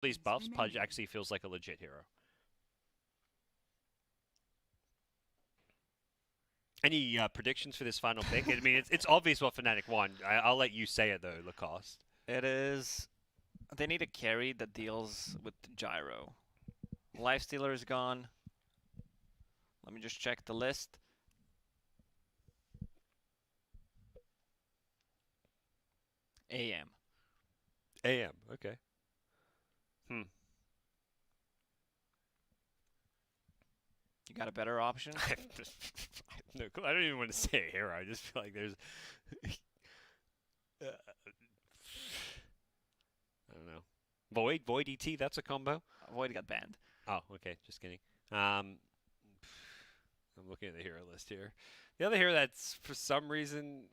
these buffs, Pudge actually feels like a legit hero. Any predictions for this final pick? I mean, it's obvious what Fnatic won. I'll let you say it though, Lacoste. It is. They need a carry that deals with Gyro. Lifestealer is gone. Let me just check the list. AM. AM. Okay. Hmm. You got a better option? No, I don't even want to say a hero. I just feel like there's. I don't know. Void ET. That's a combo. Void got banned. Oh, okay. Just kidding. I'm looking at the hero list here. The other hero that's for some reason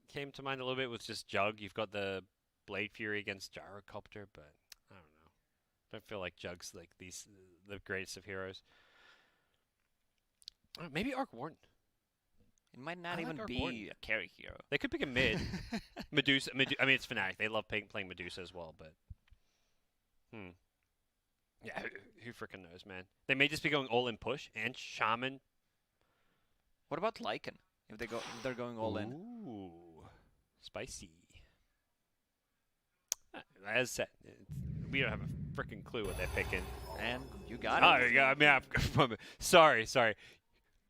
came to mind a little bit was just Jug. You've got the Blade Fury against Gyrocopter, but I don't know. I don't feel like Jug's like the greatest of heroes. Maybe Arc Warden. It might not even be a carry hero. They could pick a mid. Medusa. I mean, it's Fnatic. They love playing Medusa as well, but yeah, who freaking knows, man? They may just be going all in push and Shaman. What about Lycan? If they're going all in. Ooh, spicy. As said, we don't have a freaking clue what they're picking. And you got it. Oh, yeah, I mean, sorry.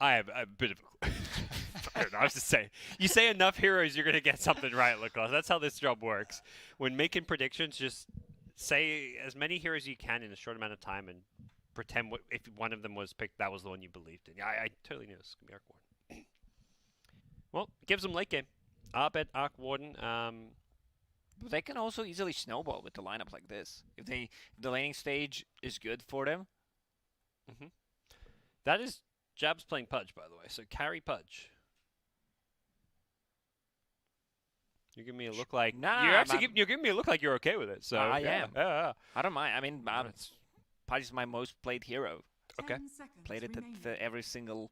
I have a bit of a I don't know, I was just saying. You say enough heroes, you're going to get something right, Lacoste. That's how this job works. When making predictions, just say as many heroes as you can in a short amount of time and pretend if one of them was picked, that was the one you believed in. Yeah, I totally knew this was going to be Arc Warden. Well, it gives them late game. Abed, Arc Warden. But they can also easily snowball with the lineup like this. If the laning stage is good for them. That is Jab's playing Pudge, by the way. So carry Pudge. You're giving me a look like you're giving me a look like you're okay with it. So I am. Yeah. I don't mind. I mean, Pudge is my most played hero. Okay. Played it at every single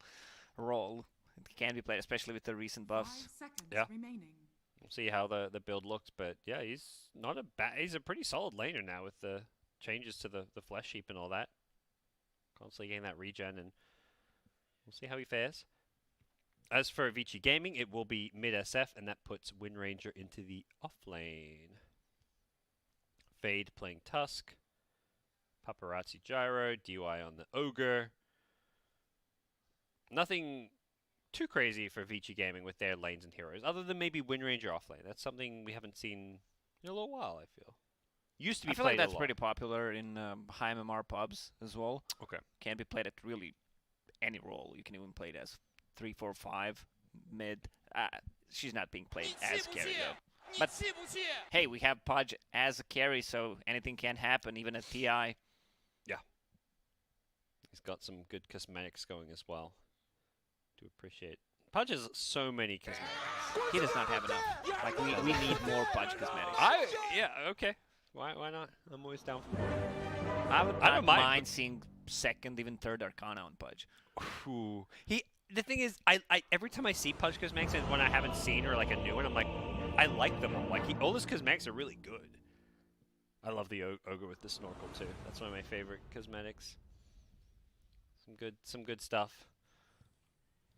role. It can be played, especially with the recent buffs. Yeah. We'll see how the build looks, but yeah, he's not a bad. He's a pretty solid laner now with the changes to the flesh heap and all that. Constantly getting that regen, and we'll see how he fares. As for Avicii Gaming, it will be mid SF, and that puts Windranger into the off lane. Fade playing Tusk. Paparazzi Gyro. DY on the Ogre. Nothing too crazy for Avicii Gaming with their lanes and heroes, other than maybe Windranger off lane. That's something we haven't seen in a little while, I feel. Used to be I feel played like that's a lot. pretty popular in high MMR pubs as well. Okay. Can be played at really any role. You can even play it as 3, 4, 5 mid. She's not being played as carry though. But hey, we have Pudge as a carry, so anything can happen, even at TI. Yeah. He's got some good cosmetics going as well. Do appreciate. Pudge has so many cosmetics. He does not have enough. Like we need more Pudge cosmetics. Yeah, okay. Why not? I'm always down for more. I don't mind seeing second, even third Arcana on Pudge. Ooh. The thing is, I every time I see Pudge cosmetics, and when I haven't seen or like a new one, I'm like, I like them all. Like all his cosmetics are really good. I love the ogre with the snorkel too. That's one of my favorite cosmetics. Some good stuff.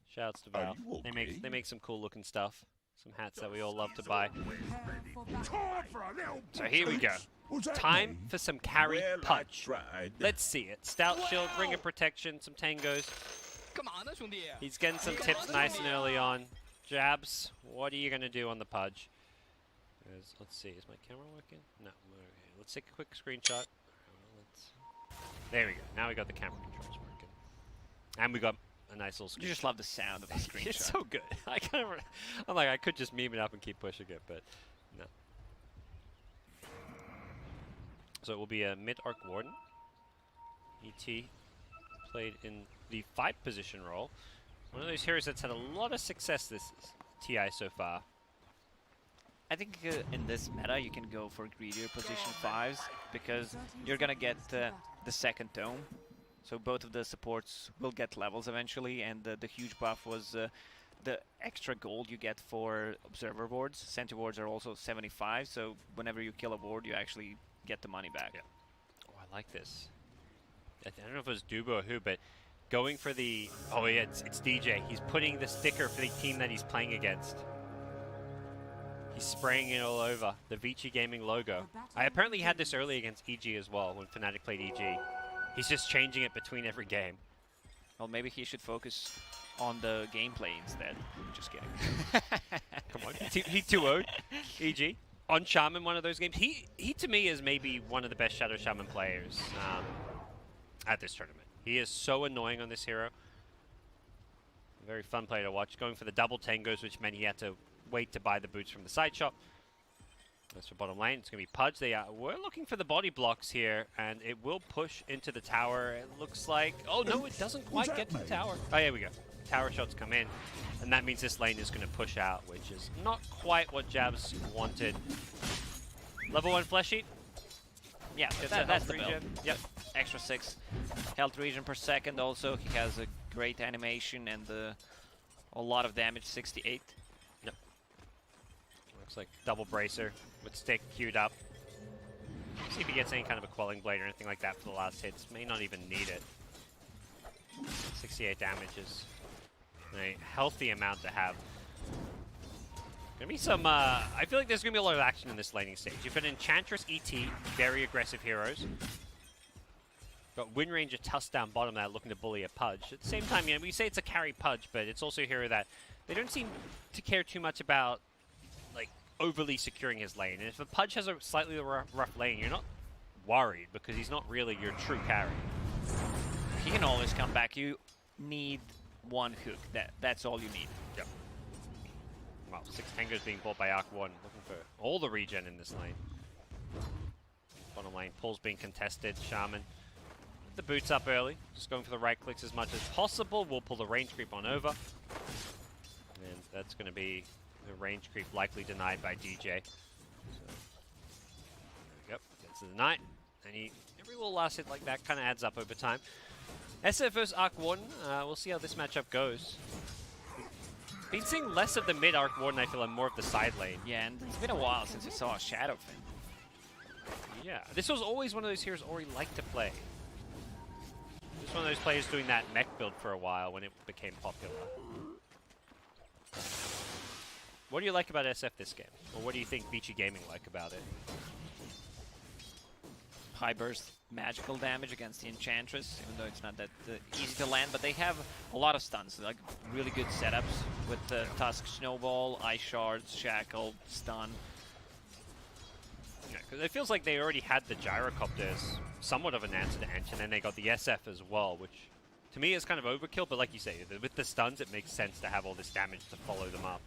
Shouts to Valve. Okay? They make some cool looking stuff. Some hats that we all love to buy. So here we go. Time for some carry Pudge. Let's see it. Stout shield, ring of protection, some tangos. He's getting some tips nice and early on. Jabs, what are you going to do on the Pudge? Let's see, is my camera working? No. Okay. Let's take a quick screenshot. There we go. Now we got the camera controls working. And we got a nice little screenshot. You just love the sound of the screenshot. It's so good. I'm like, I could just meme it up and keep pushing it, but no. So it will be a mid-arc warden. ET played in the 5 position role. One of those heroes that's had a lot of success this TI so far. I think in this meta you can go for greedier position 5s because you're gonna get the second tome. So both of the supports will get levels eventually, and the huge buff was the extra gold you get for observer wards. Sentry wards are also 75, so whenever you kill a ward you actually get the money back. Yeah. Oh, I like this. I don't know if it was Dubo or who, but going for the... Oh, yeah, it's DJ. He's putting the sticker for the team that he's playing against. He's spraying it all over. The Vici Gaming logo. I apparently had this early against EG as well, when FNATIC played EG. He's just changing it between every game. Well, maybe he should focus on the gameplay instead. Just kidding. Come on. He 2-0'd EG. On Shaman, one of those games. He to me is maybe one of the best Shadow Shaman players at this tournament. He is so annoying on this hero. A very fun player to watch. Going for the double tangos, which meant he had to wait to buy the boots from the side shop. That's for bottom lane. It's going to be Pudge. We're looking for the body blocks here, and it will push into the tower. It looks like... Oh, no, it doesn't quite get to the tower. Oh, here we go. Tower shots come in, and that means this lane is going to push out, which is not quite what Jabs wanted. Level 1 flesh eat. Yeah, that's the build. Yep, extra 6 health regen per second. Also, he has a great animation and a lot of damage, 68. Yep. Looks like double bracer with stick queued up. See if he gets any kind of a quelling blade or anything like that for the last hits. May not even need it. 68 damage is a healthy amount to have. Gonna be some, I feel like there's gonna be a lot of action in this laning stage. You've got Enchantress, ET, very aggressive heroes. Got Wind Ranger, Tusk down bottom there looking to bully a Pudge. At the same time, you know, we say it's a carry Pudge, but it's also a hero that they don't seem to care too much about, like, overly securing his lane. And if a Pudge has a slightly rough lane, you're not worried because he's not really your true carry. He can always come back. You need one hook. That's all you need. Yep. Wow, 6 tangos being bought by Arc 1. Looking for all the regen in this lane. Bottom lane, pulls being contested. Shaman. The boots up early. Just going for the right clicks as much as possible. We'll pull the range creep on over. And that's going to be the range creep likely denied by DJ. So, yep, gets to the knight. And every little last hit like that kind of adds up over time. SF versus Arc Warden. We'll see how this matchup goes. Been seeing less of the mid Arc Warden, I feel, and more of the side lane. Yeah, and it's been a while since we saw a Shadowfin. Yeah, this was always one of those heroes Ori liked to play. Just one of those players doing that mech build for a while when it became popular. What do you like about SF this game? Or what do you think Vici Gaming like about it? High burst magical damage against the Enchantress, even though it's not that easy to land, but they have a lot of stuns, like really good setups with the Tusk, Snowball, Ice Shards, Shackle, Stun. Yeah, because it feels like they already had the Gyrocopter as somewhat of an answer to Ench, and then they got the SF as well, which to me is kind of overkill, but like you say, with the stuns it makes sense to have all this damage to follow them up.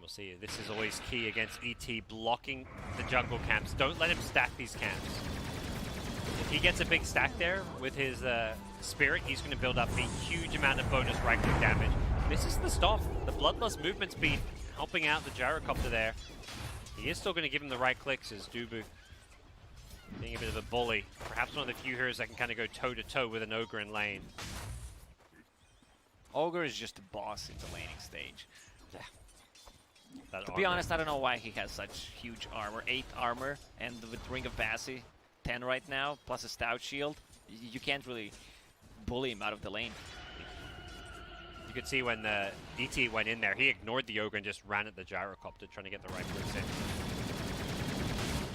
We'll see. This is always key against ET, blocking the jungle camps. Don't let him stack these camps. If he gets a big stack there with his spirit, he's going to build up a huge amount of bonus right-click damage. This is the stop. The Bloodlust movement speed helping out the Gyrocopter there. He is still going to give him the right clicks as Dubu being a bit of a bully. Perhaps one of the few heroes that can kind of go toe-to-toe with an Ogre in lane. Ogre is just a boss in the laning stage. Yeah. To be honest, I don't know why he has such huge armor. 8 armor, and with Ring of Bassi, 10 right now, plus a Stout Shield. You can't really bully him out of the lane. You could see when the DT went in there, he ignored the Ogre and just ran at the Gyrocopter, trying to get the right clicks in.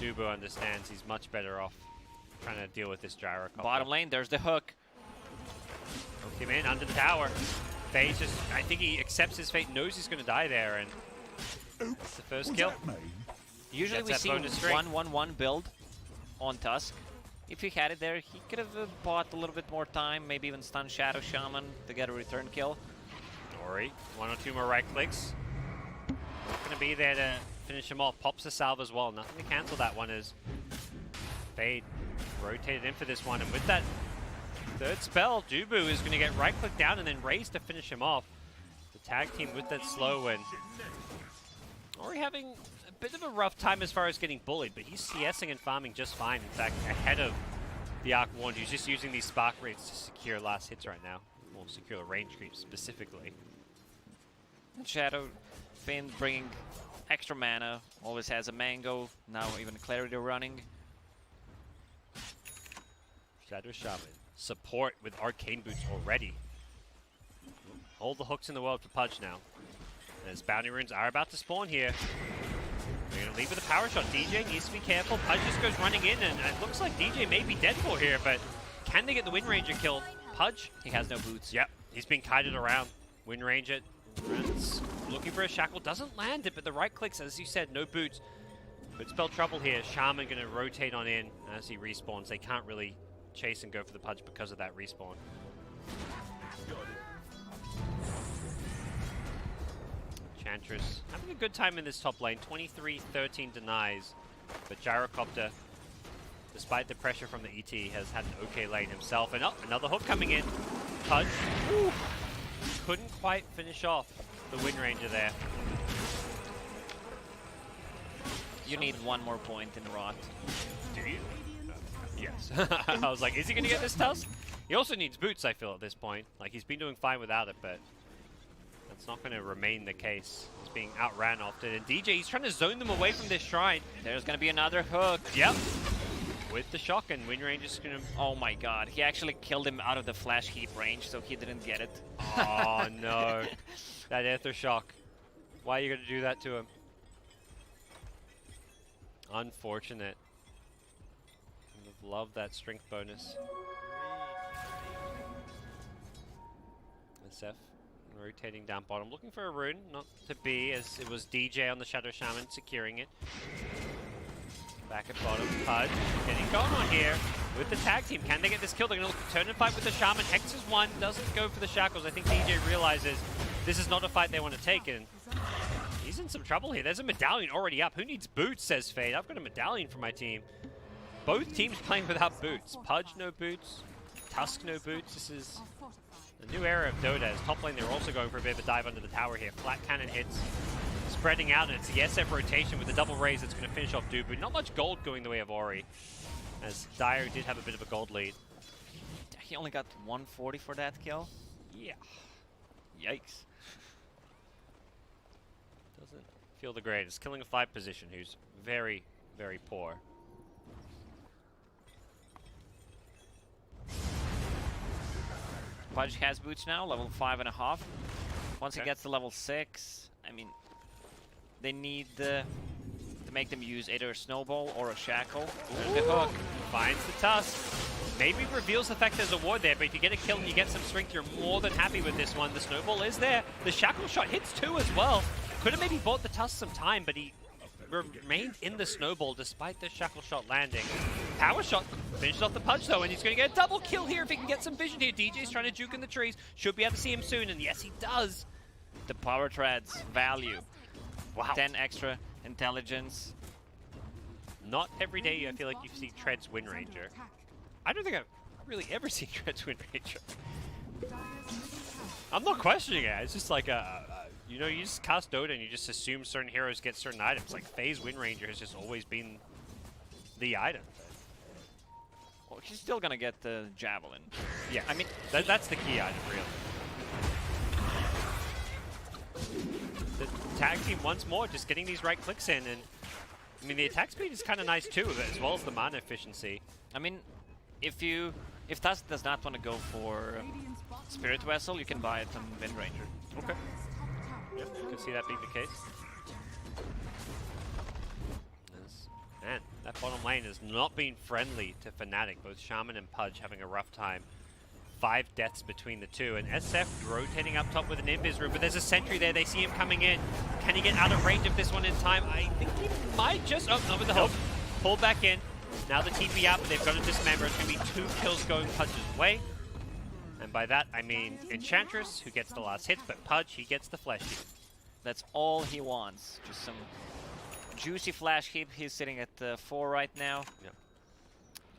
Dubu understands he's much better off trying to deal with this Gyrocopter. Bottom lane, there's the hook. Hooked him in under the tower. Phase just, I think he accepts his fate, knows he's going to die there, and that's the first kill. Usually we see 1-1-1 build on Tusk. If he had it there, he could have bought a little bit more time, maybe even stun Shadow Shaman to get a return kill. Ori, 1 or 2 more right clicks. Not going to be there to finish him off. Pops the salve as well. Nothing to cancel that one as Fade rotated in for this one. And with that third spell, Dubu is going to get right click down and then raise to finish him off. The tag team with that slow win. Ori having a bit of a rough time as far as getting bullied, but he's CSing and farming just fine. In fact, ahead of the Arc Warden, who's just using these spark rates to secure last hits right now. Well, secure the range creep specifically. Shadow Finn bringing extra mana, always has a mango, now even clarity running. Shadow Shaman. Support with arcane boots already. All the hooks in the world for Pudge now. As bounty runes are about to spawn here. They're going to leave with a power shot. DJ needs to be careful. Pudge just goes running in, and it looks like DJ may be dead for here, but can they get the Wind Ranger kill? Pudge? He has no boots. Yep, he's being kited around. Wind Ranger runs, looking for a shackle. Doesn't land it, but the right clicks, as you said, no boots. Could spell trouble here. Shaman going to rotate on in as he respawns. They can't really chase and go for the Pudge because of that respawn. Enchantress having a good time in this top lane. 23-13 denies, but Gyrocopter, despite the pressure from the ET, has had an okay lane himself. And another hook coming in. Pudge couldn't quite finish off the Wind Ranger there. You need one more point in Rot. Do you? Yes. I was like, is he going to get this Tusk? He also needs boots, I feel, at this point. Like, he's been doing fine without it, but that's not going to remain the case. He's being outran often. And DJ, he's trying to zone them away from this shrine. There's going to be another hook. Yep. With the shock, and Wind Ranger's going to... Oh my god, he actually killed him out of the flash heap range, so he didn't get it. Oh no. That Aether Shock. Why are you going to do that to him? Unfortunate. I would have loved that strength bonus. SF rotating down bottom, looking for a rune, not to be, as it was DJ on the Shadow Shaman securing it. Back at bottom, Pudge getting going on here with the tag team. Can they get this kill? They're going to turn and fight with the Shaman. Hex is one, doesn't go for the shackles. I think DJ realizes this is not a fight they want to take, and he's in some trouble here. There's a medallion already up. Who needs boots, says Fade. I've got a medallion for my team. Both teams playing without boots. Pudge, no boots. Tusk, no boots. This is a new era of Dota. As top lane, they're also going for a bit of a dive under the tower here. Flat cannon hits. Spreading out, and it's the SF rotation with the double raise that's going to finish off Dubu. Not much gold going the way of Ori, as Dire did have a bit of a gold lead. He only got 140 for that kill? Yeah. Yikes. Doesn't feel the greatest. Killing a 5 position who's very, very poor. Pudge has boots now, level 5.5. Once Okay. he gets to level 6, I mean, they need to make them use either a snowball or a shackle. The hook finds the Tusk. Maybe reveals the fact there's a ward there, but if you get a kill and you get some strength, you're more than happy with this one. The snowball is there. The shackle shot hits 2 as well. Could have maybe bought the Tusk some time, but he remained in the snowball despite the shackle shot landing. Power shot finishes off the Pudge though, and he's going to get a double kill here if he can get some vision here. DJ's trying to juke in the trees. Should be able to see him soon, and yes, he does. The power treads value. Wow. 10 extra intelligence. Not every day I feel like you see Tread's Wind Ranger. I don't think I've really ever seen Tread's Wind Ranger. I'm not questioning it. It's just like you know, you just cast Dota and you just assume certain heroes get certain items. Like Faye's Wind Ranger has just always been the item. Well, he's still gonna get the javelin. Yeah, I mean that's the key item, really. The tag team once more, just getting these right clicks in, and I mean the attack speed is kind of nice too, as well as the mana efficiency. I mean, if Tusk does not want to go for Spirit Vessel, you can buy it on Wind Ranger. Okay. Yep, I can see that being the case. Man, that bottom lane has not been friendly to FNATIC. Both Shaman and Pudge having a rough time. 5 deaths between the two, and SF rotating up top with an Invis Room, but there's a sentry there. They see him coming in. Can he get out of range of this one in time? I think he might just... Oh, not with the help. Pull back in. Now the TP out, but they've got to dismember. It's going to be 2 kills going Pudge's way. And by that, I mean Enchantress, who gets the last hits, but Pudge, he gets the flesh heap. That's all he wants. Just some juicy flash heap. He's sitting at 4 right now. Yep.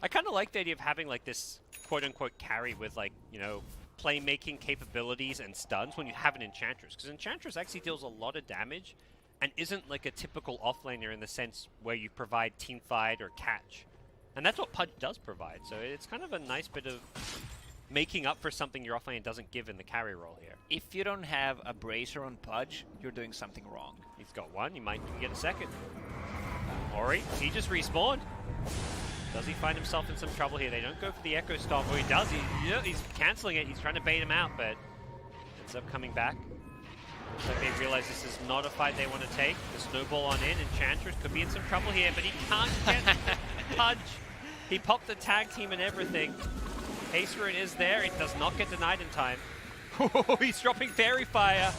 I kind of like the idea of having like this quote-unquote carry with like, you know, playmaking capabilities and stuns when you have an Enchantress. Because Enchantress actually deals a lot of damage and isn't like a typical offlaner in the sense where you provide team fight or catch. And that's what Pudge does provide. So it's kind of a nice bit of making up for something your offlane doesn't give in the carry role here. If you don't have a bracer on Pudge, you're doing something wrong. He's got one, he might even get a second. Ori, he just respawned. Does he find himself in some trouble here? They don't go for the Echo Stomp, or he does. He's canceling it. He's trying to bait him out, but ends up coming back. Looks like they realize this is not a fight they want to take. The snowball on in, Enchantress could be in some trouble here, but he can't get Pudge. He popped the tag team and everything. Ace Rune is there. It does not get denied in time. He's dropping Fairy Fire.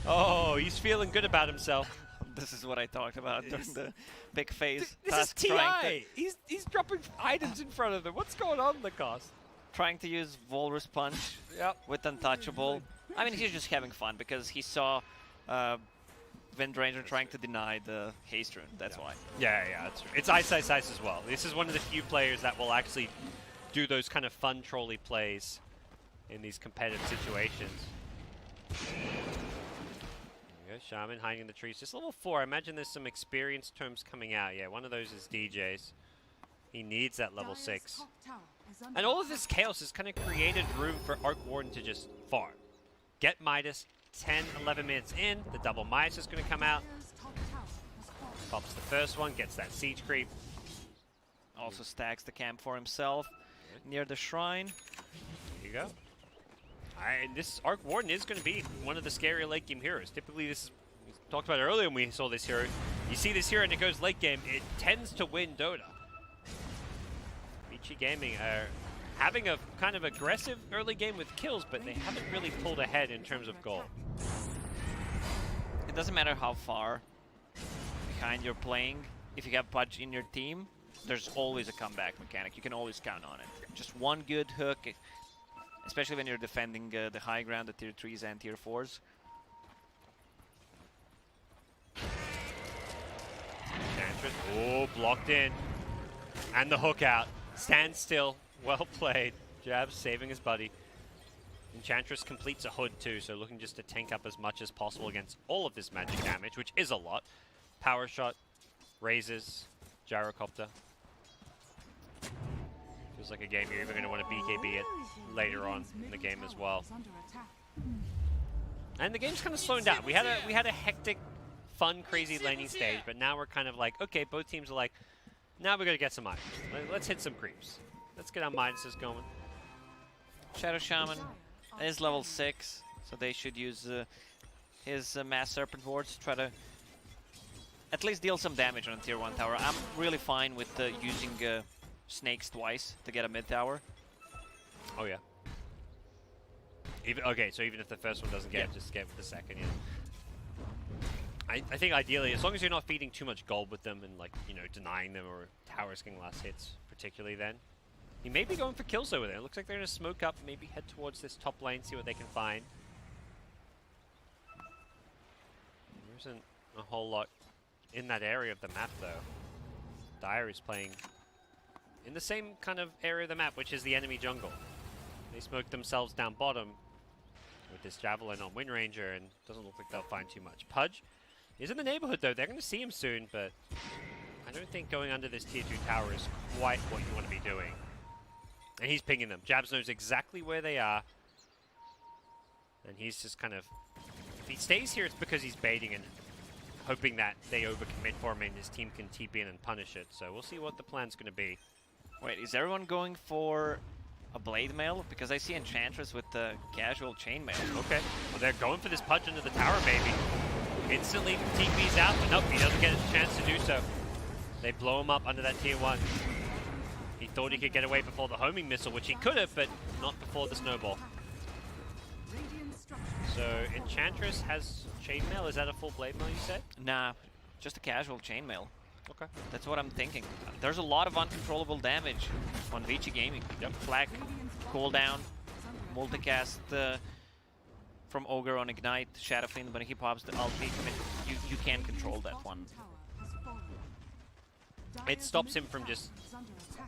Oh, he's feeling good about himself. This is what I talked about during the big phase. This is TI. He's dropping items in front of him. What's going on in the cast? Trying to use Walrus Punch with Untouchable. I mean, he's just having fun because he saw Wind Ranger trying to deny the Haste Rune. That's why. Yeah, that's true. It's Ice as well. This is one of the few players that will actually do those kind of fun trolley plays in these competitive situations. Shaman hiding in the trees. Just level 4. I imagine there's some experience terms coming out. Yeah, one of those is DJ's. He needs that level 6. And all of this chaos has kind of created room for Arc Warden to just farm. Get Midas, 10, 11 minutes in. The double Midas is going to come out. Pops the first one, gets that siege creep. Also stacks the camp for himself near the shrine. There you go. And this Arc Warden is going to be one of the scarier late game heroes. Typically, this is, we talked about it earlier when we saw this hero. You see this hero and it goes late game, it tends to win Dota. Vici Gaming are having a kind of aggressive early game with kills, but they haven't really pulled ahead in terms of goal. It doesn't matter how far behind you're playing. If you have Pudge in your team, there's always a comeback mechanic. You can always count on it. Just one good hook. Especially when you're defending the high ground, the tier 3s and tier 4s. Enchantress, oh, blocked in. And the hook out. Stand still, well played. Jab saving his buddy. Enchantress completes a hood too, so looking just to tank up as much as possible against all of this magic damage, which is a lot. Power shot, raises, gyrocopter. Feels like a game you're even going to want to BKB it later on in the game as well. And the game's kind of slowing down. We had a hectic, fun, crazy laning stage, but now we're kind of like, okay, both teams are like, now we're going to get some items. Let's hit some creeps. Let's get our Midases going. Shadow Shaman is level 6, so they should use his Mass Serpent Wards to try to at least deal some damage on a tier 1 tower. I'm really fine with using Snakes twice to get a mid tower. Oh yeah. Okay, so even if the first one doesn't get it, just get with the second. Yeah. I think ideally, as long as you're not feeding too much gold with them and like denying them or towers getting last hits, particularly then. He may be going for kills over there. It looks like they're gonna smoke up, maybe head towards this top lane, see what they can find. There isn't a whole lot in that area of the map though. Dire is playing in the same kind of area of the map, which is the enemy jungle. They smoked themselves down bottom with this Javelin on Wind Ranger, and doesn't look like they'll find too much. Pudge is in the neighborhood, though. They're going to see him soon, but I don't think going under this tier 2 tower is quite what you want to be doing. And he's pinging them. Jabs knows exactly where they are, and he's just kind of... If he stays here, it's because he's baiting and hoping that they overcommit for him and his team can TP in and punish it. So we'll see what the plan's going to be. Wait, is everyone going for a Blade Mail? Because I see Enchantress with the casual Chainmail. Okay, well they're going for this Pudge into the tower maybe. Instantly TP's out, but nope, he doesn't get a chance to do so. They blow him up under that tier 1. He thought he could get away before the homing missile, which he could have, but not before the snowball. So Enchantress has Chainmail. Is that a full Blade Mail you said? Nah, just a casual Chainmail. Okay. That's what I'm thinking. There's a lot of uncontrollable damage on Vici Gaming. Yep. Flak, cooldown, multicast from Ogre on Ignite, Shadow Fiend, when he pops the ulti. I mean, you can control that one. It stops him from just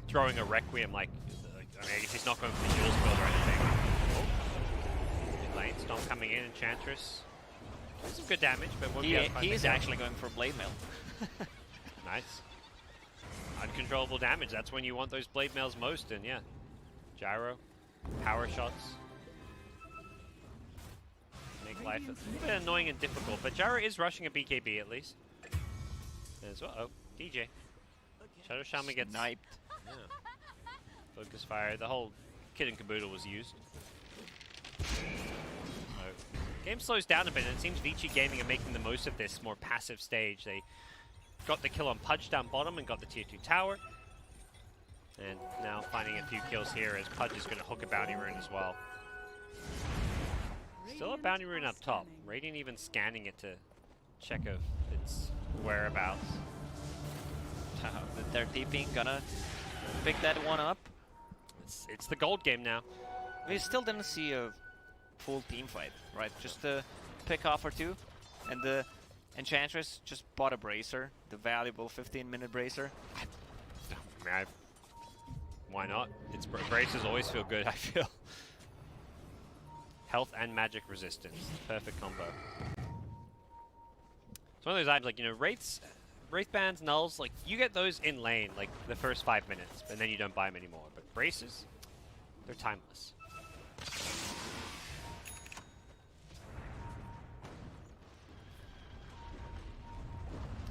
throwing a Requiem like, I guess he's not going for the Jules build or anything. Oh. Lane Stomp coming in, Enchantress. Some good damage, but won't be able to find he is the actually going for Blade Mail. Nice. Uncontrollable damage. That's when you want those Blade Mails most, and yeah. Gyro. power shots. Make life a little bit annoying and difficult, but Gyro is rushing a BKB at least. As well. Oh, DJ. Shadow Shaman gets sniped. Yeah. Focus fire. The whole kit and caboodle was used. So, game slows down a bit, and it seems Vici Gaming are making the most of this more passive stage. They got the kill on Pudge down bottom and got the tier 2 tower. And now finding a few kills here as Pudge is going to hook a bounty rune as well. Still a bounty rune up top. Radiant even scanning it to check of its whereabouts. They're TPing, gonna pick that one up. It's the gold game now. We still didn't see a full team fight, right? Just a pick off or two. And the Enchantress just bought a bracer, the valuable 15-minute bracer. Why not? Its bracers always feel good, I feel. Health and magic resistance. Perfect combo. It's one of those items, like, you know, Wraith bands, nulls, like, you get those in lane, like, the first 5 minutes, and then you don't buy them anymore. But braces, they're timeless.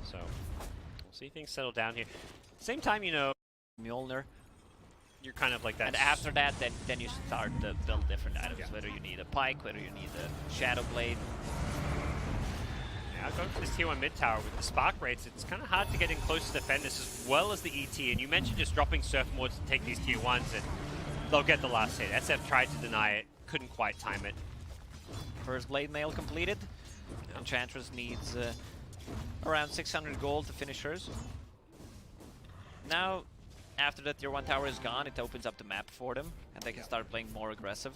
So, we'll see things settle down here. Same time, you know, Mjolnir. You're kind of like that. And after that, then you start to build different items. Yeah. Whether you need a pike, whether you need a shadow blade. Yeah, going for this tier 1 mid tower with the spark rates, it's kind of hard to get in close to defend this as well as the ET. And you mentioned just dropping surf mods to take these tier 1s, and they'll get the last hit. SF tried to deny it, couldn't quite time it. First blade mail completed. Yeah. Enchantress needs around 600 gold to finish hers. Now, after the tier 1 tower is gone, it opens up the map for them, and they can start playing more aggressive.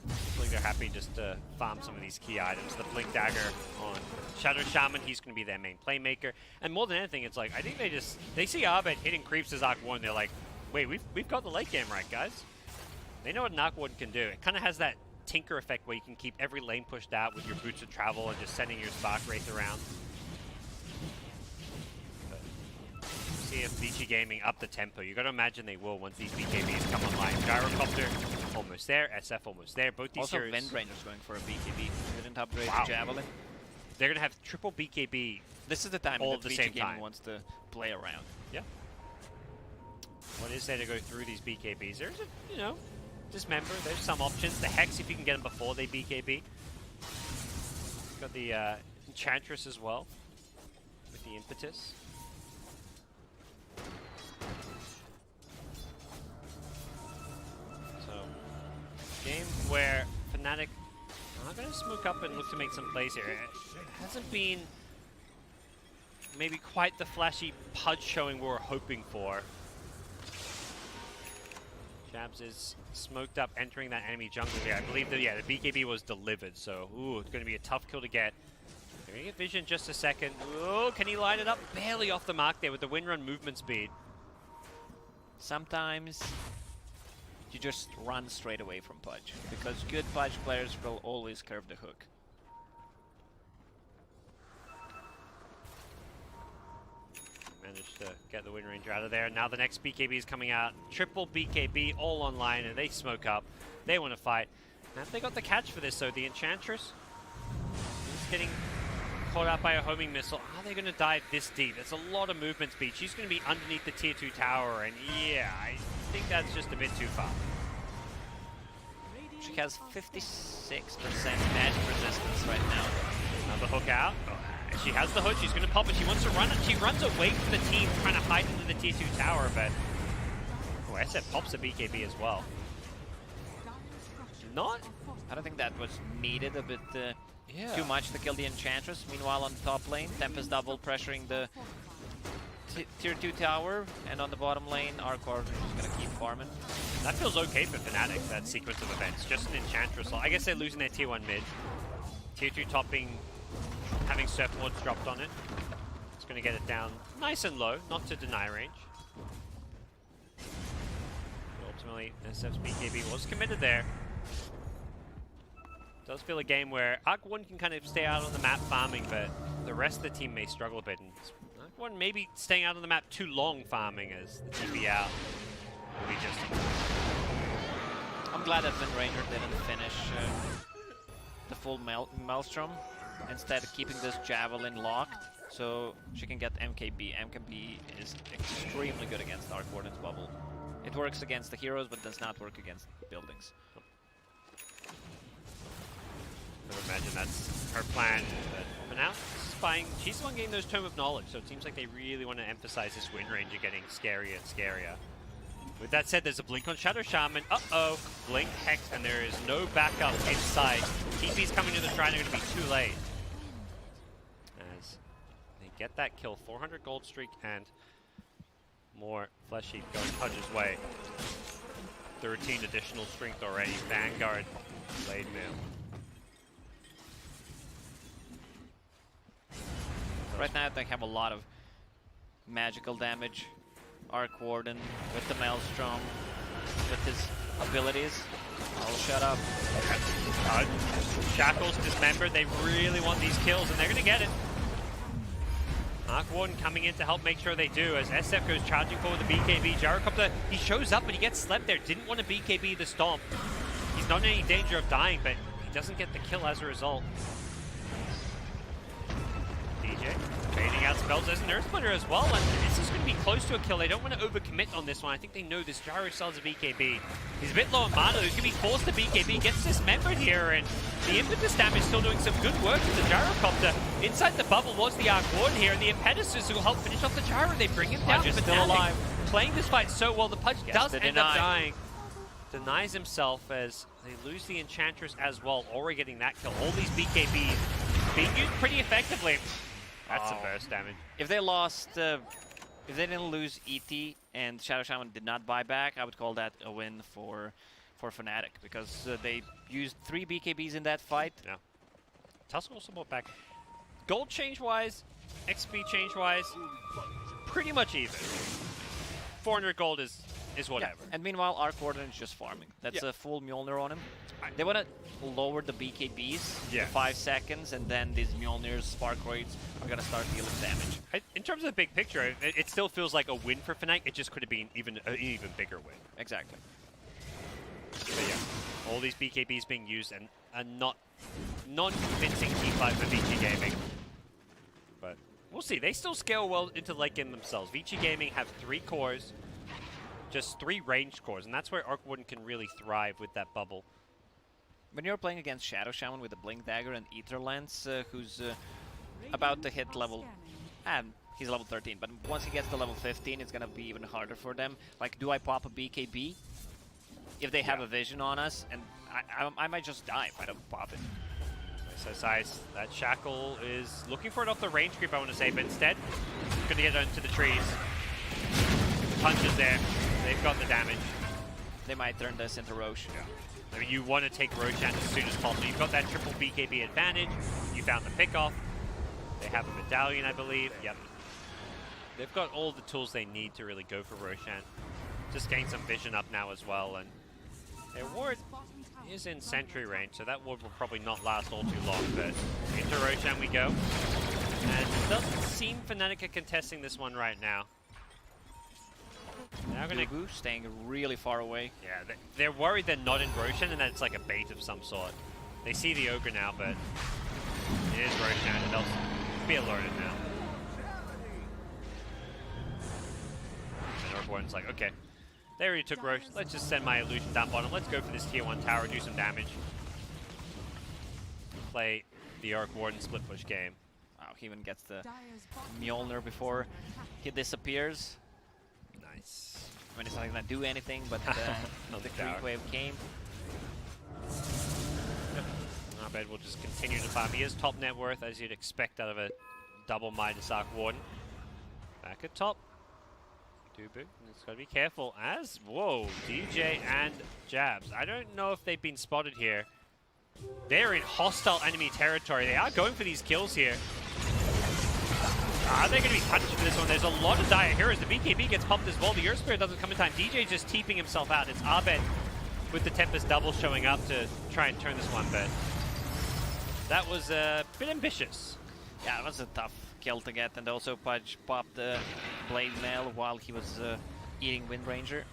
Looks like they're happy just to farm some of these key items. The Blink Dagger on Shadow Shaman, he's going to be their main playmaker. And more than anything, it's like, I think they see Arbet hitting creeps as Arc 1, they're like, wait, we've got the late game right, guys. They know what an Arc 1 can do. It kind of has that Tinker effect where you can keep every lane pushed out with your Boots of Travel and just sending your Spark Wraith around. See if Vici Gaming up the tempo. You got to imagine they will once these BKBs come online. Gyrocopter almost there, SF almost there. Both these also, heroes. Vindranger's going for a BKB. Didn't upgrade Wow. to Javelin. They're gonna have triple BKB. This is the time all that at the Vici same Gaming time. wants to play around. Yeah. What is there to go through these BKBs? There's a, you know, dismember. There's some options. The Hex, if you can get them before they BKB. Got the Enchantress as well with the Impetus. Game where FNATIC are going to smoke up and look to make some plays here. It hasn't been maybe quite the flashy Pudge showing we were hoping for. Jabs is smoked up, entering that enemy jungle here. I believe that, yeah, the BKB was delivered, so, ooh, it's going to be a tough kill to get. They're going to get vision just a second. Ooh, can he line it up? Barely off the mark there with the Windrun movement speed. Sometimes you just run straight away from Pudge, because good Pudge players will always curve the hook. Managed to get the Wind Ranger out of there. Now the next BKB is coming out. Triple BKB all online, and they smoke up. They want to fight. Have they got the catch for this, though? The Enchantress is getting caught out by a homing missile. Are they going to dive this deep? It's a lot of movement speed. She's going to be underneath the tier 2 tower, and yeah, I think that's just a bit too far. She has 56% magic resistance right now. Another hook out. She has the hook. She's going to pop it. She wants to run it. She runs away from the team, trying to hide into the tier 2 tower, but oh, SF pops a BKB as well. Not. I don't think that was needed. A bit too much to kill the Enchantress. Meanwhile, on the top lane, Tempest double pressuring the tier 2 tower, and on the bottom lane, Arcor is just gonna keep farming. That feels okay for FNATIC, that sequence of events. Just an Enchantress. I guess they're losing their tier 1 mid. Tier 2 topping, having surfboards dropped on it. It's gonna get it down nice and low, not to deny range. But ultimately, SF's BKB was committed there. Does feel a game where Arc 1 can kind of stay out on the map farming, but the rest of the team may struggle a bit. And Arc 1 maybe staying out on the map too long farming as the TP out will be just I'm glad that Wind Ranger didn't finish the full Maelstrom, instead keeping this Javelin locked so she can get MKB. MKB is extremely good against Arc Warden's bubble. It works against the heroes, but does not work against buildings. I would imagine that's her plan, but for now, she's the one getting those Tome of Knowledge, so it seems like they really want to emphasize this Wind Ranger getting scarier and scarier. With that said, there's a blink on Shadow Shaman. Uh-oh, blink, Hex, and there is no backup inside. TP's coming to the shrine, they're going to be too late. As they get that kill, 400 gold streak and more Flesh Heap going Pudge's way. 13 additional strength already. Vanguard, Blade Mail. Right now they have a lot of magical damage. Arc Warden with the Maelstrom, with his abilities. Oh, shut up. Shackles dismembered. They really want these kills, and they're going to get it. Arc Warden coming in to help make sure they do, as SF goes charging forward the BKB. Gyrocopter, he shows up, but he gets slept there. Didn't want to BKB the Stomp. He's not in any danger of dying, but he doesn't get the kill as a result. DJ fading out spells. There's an Earth Splitter as well, and this is going to be close to a kill. They don't want to overcommit on this one. I think they know this Gyro sells a BKB. He's a bit low on mana. He's going to be forced to BKB. Gets dismembered here, and the impetus damage still doing some good work with the Gyrocopter. Inside the bubble was the Arc Warden here, and the Impetuses will help finish off the Gyro. They bring him down. Pudge is still alive. Playing this fight so well. The Pudge does end up dying. Denies himself as they lose the Enchantress as well. Already getting that kill. All these BKBs being used pretty effectively. That's some burst damage. If they lost, if they didn't lose ET and Shadow Shaman did not buy back, I would call that a win for FNATIC, because they used 3 BKBs in that fight. Yeah. Tusk also bought back. Gold change-wise, XP change-wise, pretty much even. 400 gold is whatever. Yeah. And meanwhile, Arc Warden is just farming. That's a full Mjolnir on him. They want to lower the BKBs to 5 seconds, and then these Mjolnirs, Sparkroids are going to start dealing damage. In terms of the big picture, it still feels like a win for FNATIC. It just could have been an even bigger win. Exactly. But yeah, all these BKBs being used and a non-convincing teamfight for Vici Gaming. But we'll see. They still scale well into late game themselves. Vici Gaming have 3 cores, just 3 ranged cores, and that's where Arc Warden can really thrive with that bubble. When you're playing against Shadow Shaman with a Blink Dagger and Ether Lance, who's about to hit level... he's level 13, but once he gets to level 15, it's going to be even harder for them. Like, do I pop a BKB? If they have a vision on us, and I might just die if I don't pop it. So size, that Shackle is looking for it off the range creep, I want to say, but instead, going to get into the trees. Punches there. They've got the damage. They might turn this into Roche. Yeah. I mean, you want to take Roshan as soon as possible. You've got that triple BKB advantage. You found the pickoff. They have a medallion, I believe. Yep. They've got all the tools they need to really go for Roshan. Just gain some vision up now as well. And their ward is in sentry range, so that ward will probably not last all too long. But into Roshan we go. And it doesn't seem FNATIC are contesting this one right now. Now gonna staying really far away. Yeah, they're worried they're not in Roshan and that it's like a bait of some sort. They see the Ogre now, but it is Roshan and they'll be alerted now. And Arc Warden's like, okay, they already took Rosh. Let's just send my illusion down bottom. Let's go for this tier 1 tower, do some damage. Play the Arc Warden split push game. Wow, he even gets the Mjolnir before he disappears. Nice. I mean, it's not going to do anything, but the creep wave came. Abed will just continue to farm. He is top net worth, as you'd expect out of a double Midas Arc Warden. Back at top. Dubu, it's got to be careful as, whoa, DJ and Jabs. I don't know if they've been spotted here. They're in hostile enemy territory. They are going for these kills here. Are they going to be punished for this one? There's a lot of dire heroes. The BKB gets pumped as well. The Earth Spirit doesn't come in time. DJ just TPing himself out. It's Abed with the Tempest double showing up to try and turn this one, but that was a bit ambitious. Yeah, it was a tough kill to get, and also Pudge popped the Blade Mail while he was eating Wind Ranger.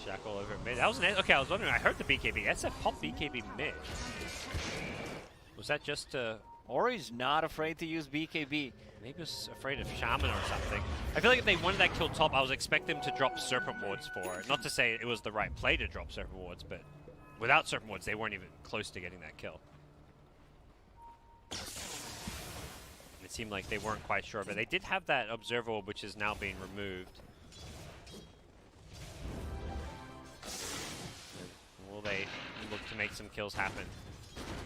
Shackle over mid. That was an... Okay, I was wondering. I heard the BKB. SF popped BKB mid. Was that just Ori's not afraid to use BKB. Maybe was afraid of Shaman or something. I feel like if they wanted that kill top, I was expecting them to drop Serpent Wards for it. Not to say it was the right play to drop Serpent Wards, but without Serpent Wards, they weren't even close to getting that kill. And it seemed like they weren't quite sure, but they did have that Observer Orb, which is now being removed. Will they look to make some kills happen?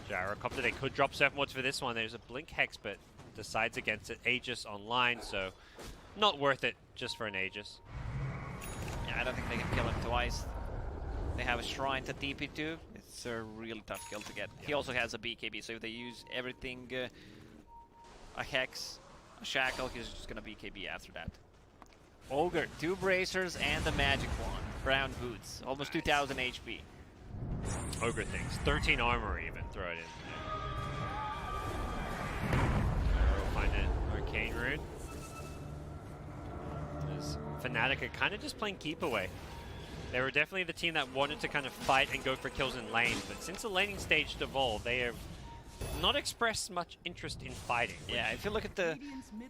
Gyrocopter, they could drop Serpent Wards for this one. There's a Blink Hex, but decides against it. Aegis online, so not worth it just for an Aegis. Yeah, I don't think they can kill him twice. They have a Shrine to TP to. It's a really tough kill to get. Yeah. He also has a BKB, so if they use everything, a Hex, a Shackle, he's just gonna BKB after that. Ogre, 2 bracers and the magic wand. Brown boots, almost 2000 HP. Ogre things, 13 armor even, throw it in. We'll find an Arcane Rune. As FNATIC are kind of just playing keep away. They were definitely the team that wanted to kind of fight and go for kills in lane, but since the laning stage devolved, they have not expressed much interest in fighting. Yeah, if you look at the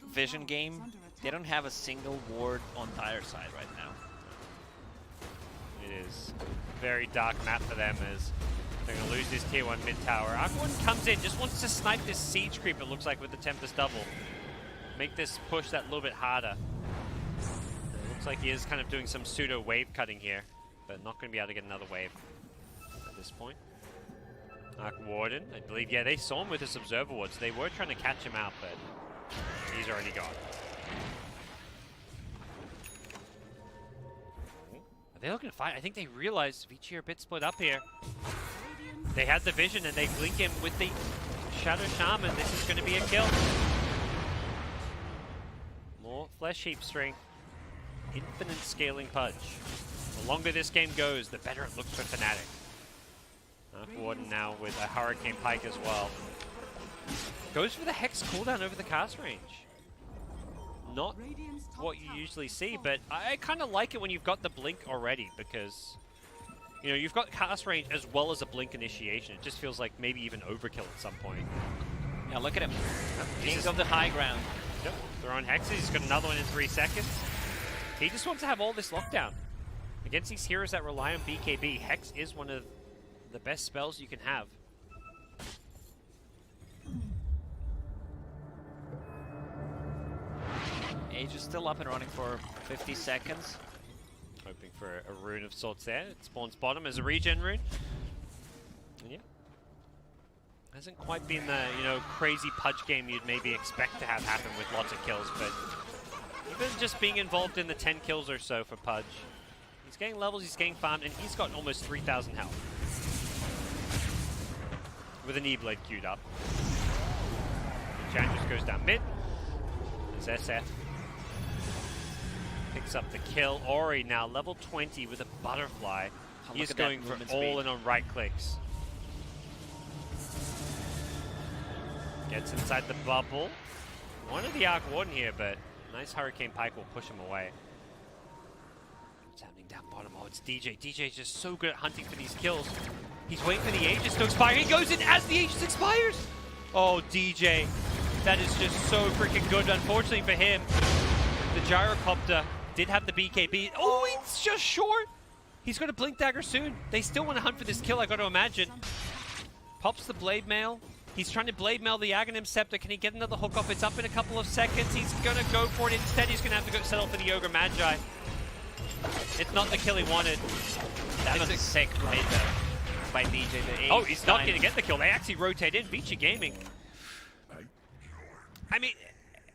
Vision game, they don't have a single ward on dire side right now. It is a very dark map for them as they're going to lose this tier 1 mid tower. Aquan comes in, just wants to snipe this siege creep, it looks like, with the Tempest double. Make this push that little bit harder. It looks like he is kind of doing some pseudo wave cutting here, but not going to be able to get another wave at this point. Arc Warden, I believe, yeah, they saw him with this Observer Ward, so they were trying to catch him out, but he's already gone. Are they looking to fight? I think they realized Vici are a bit split up here. They had the vision and they blink him with the Shadow Shaman. This is going to be a kill. More Flesh Heap strength. Infinite scaling Pudge. The longer this game goes, the better it looks for FNATIC. Arc Warden now with a Hurricane Pike as well. Goes for the Hex cooldown over the cast range. Not what you usually see, but I kind of like it when you've got the blink already because, you know, you've got cast range as well as a blink initiation. It just feels like maybe even overkill at some point. Yeah, look at him. King of the high ground. Yep, throwing hexes. He's got another one in 3 seconds. He just wants to have all this lockdown. Against these heroes that rely on BKB, Hex is one of the best spells you can have. Age is still up and running for 50 seconds. Hoping for a rune of sorts there. It spawns bottom as a regen rune. And yeah. Hasn't quite been the, you know, crazy Pudge game you'd maybe expect to have happen with lots of kills, but even just being involved in the 10 kills or so for Pudge. He's getting levels, he's getting farmed, and he's got almost 3,000 health. With an E-Blade queued up. Chan just goes down mid. There's SF. Picks up the kill. Ori now level 20 with a butterfly. He's going for all in on right clicks. Gets inside the bubble. Wanted the Arc Warden here, but nice Hurricane Pike will push him away. What's happening down bottom? Oh, it's DJ. DJ's just so good at hunting for these kills. He's waiting for the Aegis to expire. He goes in as the Aegis expires. Oh, DJ. That is just so freaking good. Unfortunately for him, the Gyrocopter did have the BKB. Oh, it's just short. He's going to Blink Dagger soon. They still want to hunt for this kill, I got to imagine. Pops the Blade Mail. He's trying to Blade Mail the Aghanim Scepter. Can he get another hook off? It's up in a couple of seconds. He's going to go for it. Instead, he's going to have to go settle for the Ogre Magi. It's not the kill he wanted. That was a sick play though by DJ. Oh, he's not going to get the kill. They actually rotate in. Vici Gaming. I mean,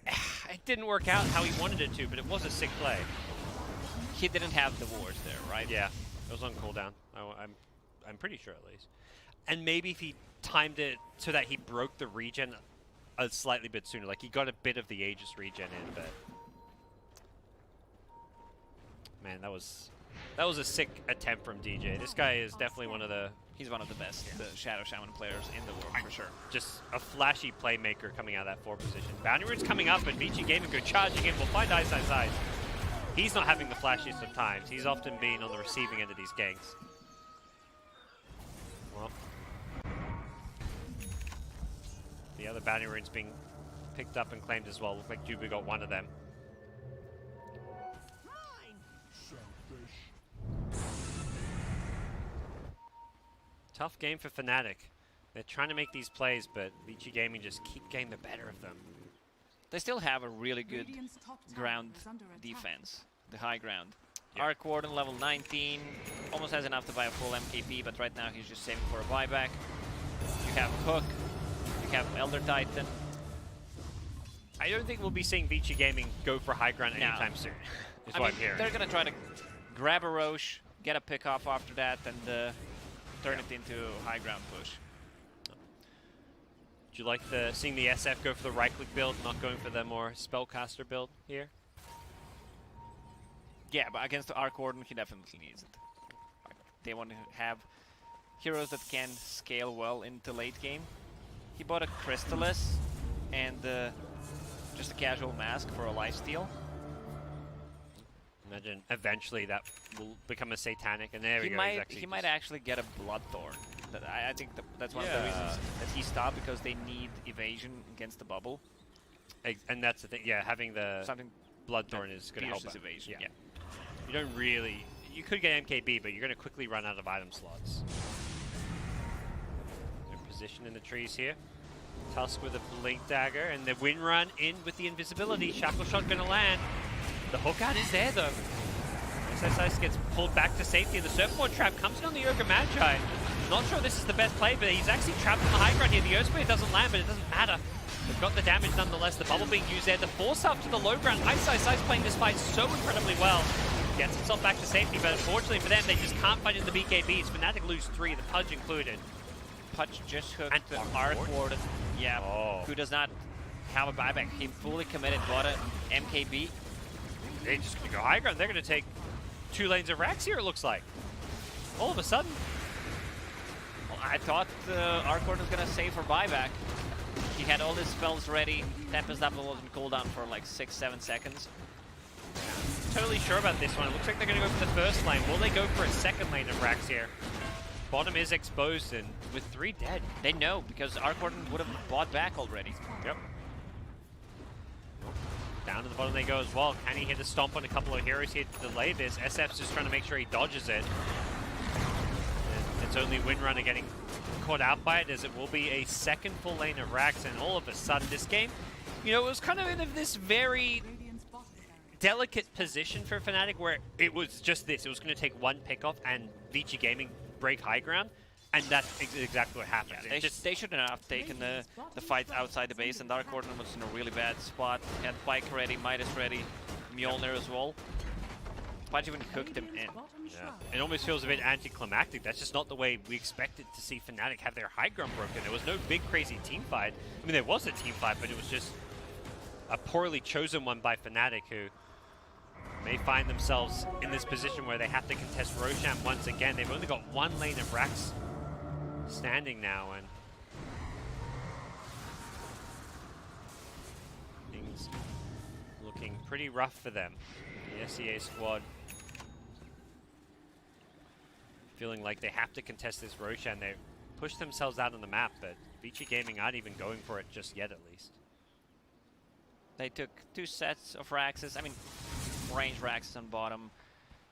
it didn't work out how he wanted it to, but it was a sick play. He didn't have the wards there, right? Yeah, it was on cooldown. I'm pretty sure at least. And maybe if he timed it so that he broke the regen a slightly bit sooner, like he got a bit of the Aegis regen in, but man, that was a sick attempt from DJ. This guy is definitely one of the... He's one of the best Shadow Shaman players in the world, for sure. Just a flashy playmaker coming out of that 4 position. Bounty Rune's coming up, and Vici Gaming go charging in. We'll find Ice. he's not having the flashiest of times. He's often been on the receiving end of these ganks. Well, the other bounty runes being picked up and claimed as well. Look like Juba got one of them. Tough game for FNATIC. They're trying to make these plays, but Vici Gaming just keep getting the better of them. They still have a really good ground defense, the high ground. Yeah. Arc Warden level 19, almost has enough to buy a full MKB, but right now he's just saving for a buyback. You have Hook, you have Elder Titan. I don't think we'll be seeing Vici Gaming go for high ground anytime soon, is what I'm hearing. They're going to try to grab a Roche, get a pick off after that, and turn it into a high ground push. Would you like seeing the SF go for the right-click build, not going for the more spellcaster build here? Yeah, but against the Arc Warden, he definitely needs it. They want to have heroes that can scale well into late game. He bought a Crystallis and just a casual mask for a lifesteal. Imagine eventually that will become a satanic, and there we go. He might actually get a Bloodthorn. I think that's one of the reasons that he stopped, because they need evasion against the bubble. And that's the thing, yeah, having the Bloodthorn is going to help evasion. Yeah. You don't really... You could get MKB, but you're going to quickly run out of item slots. They're positioned in the trees here. Tusk with a Blink Dagger, and the Wind Run in with the invisibility. Shackle Shot going to land. The hook out is there, though. SSIS gets pulled back to safety, and the Surfboard Trap comes in on the Ogre Magi. Not sure this is the best play, but he's actually trapped on the high ground here. The Earth Spear doesn't land, but it doesn't matter. They've got the damage nonetheless. The bubble being used there. The force up to the low ground. SSIS playing this fight so incredibly well. Gets himself back to safety, but unfortunately for them, they just can't fight in the BKBs. FNATIC lose 3, the Pudge included. Pudge just hooked the Arc Warden. Yeah, who does not have a buyback. He fully committed, bought an MKB. They just go high ground. They're going to take 2 lanes of racks here, it looks like. All of a sudden. Well, I thought Arc Warden was going to save for buyback. He had all his spells ready. Tempest Apple was in cooldown for like 6-7 seconds. Totally sure about this one. It looks like they're going to go for the first lane. Will they go for a second lane of racks here? Bottom is exposed, and with 3 dead. They know, because Arc Warden would have bought back already. Yep. Down to the bottom they go as well. Can he hit a stomp on a couple of heroes here to delay this? SF's just trying to make sure he dodges it. And it's only Windrunner getting caught out by it, as it will be a second full lane of racks, and all of a sudden this game, you know, it was kind of in this very delicate position for FNATIC, where it was just this. It was going to take one pick off and Vici Gaming break high ground, and that's exactly what happened. Yeah, they shouldn't have taken the fight outside the base, and Dark Warden was in a really bad spot. He had Pike ready, Midas ready, Mjolnir as well. Pudge even cooked him in. Yeah. It almost feels a bit anticlimactic. That's just not the way we expected to see FNATIC have their high ground broken. There was no big crazy team fight. I mean, there was a team fight, but it was just a poorly chosen one by FNATIC, who may find themselves in this position where they have to contest Roshan once again. They've only got 1 lane of racks standing now, and things looking pretty rough for them. The SEA squad feeling like they have to contest this Roshan. They've pushed themselves out on the map, but Vici Gaming aren't even going for it just yet, at least. They took 2 sets of Raxes. I mean, range Raxes on bottom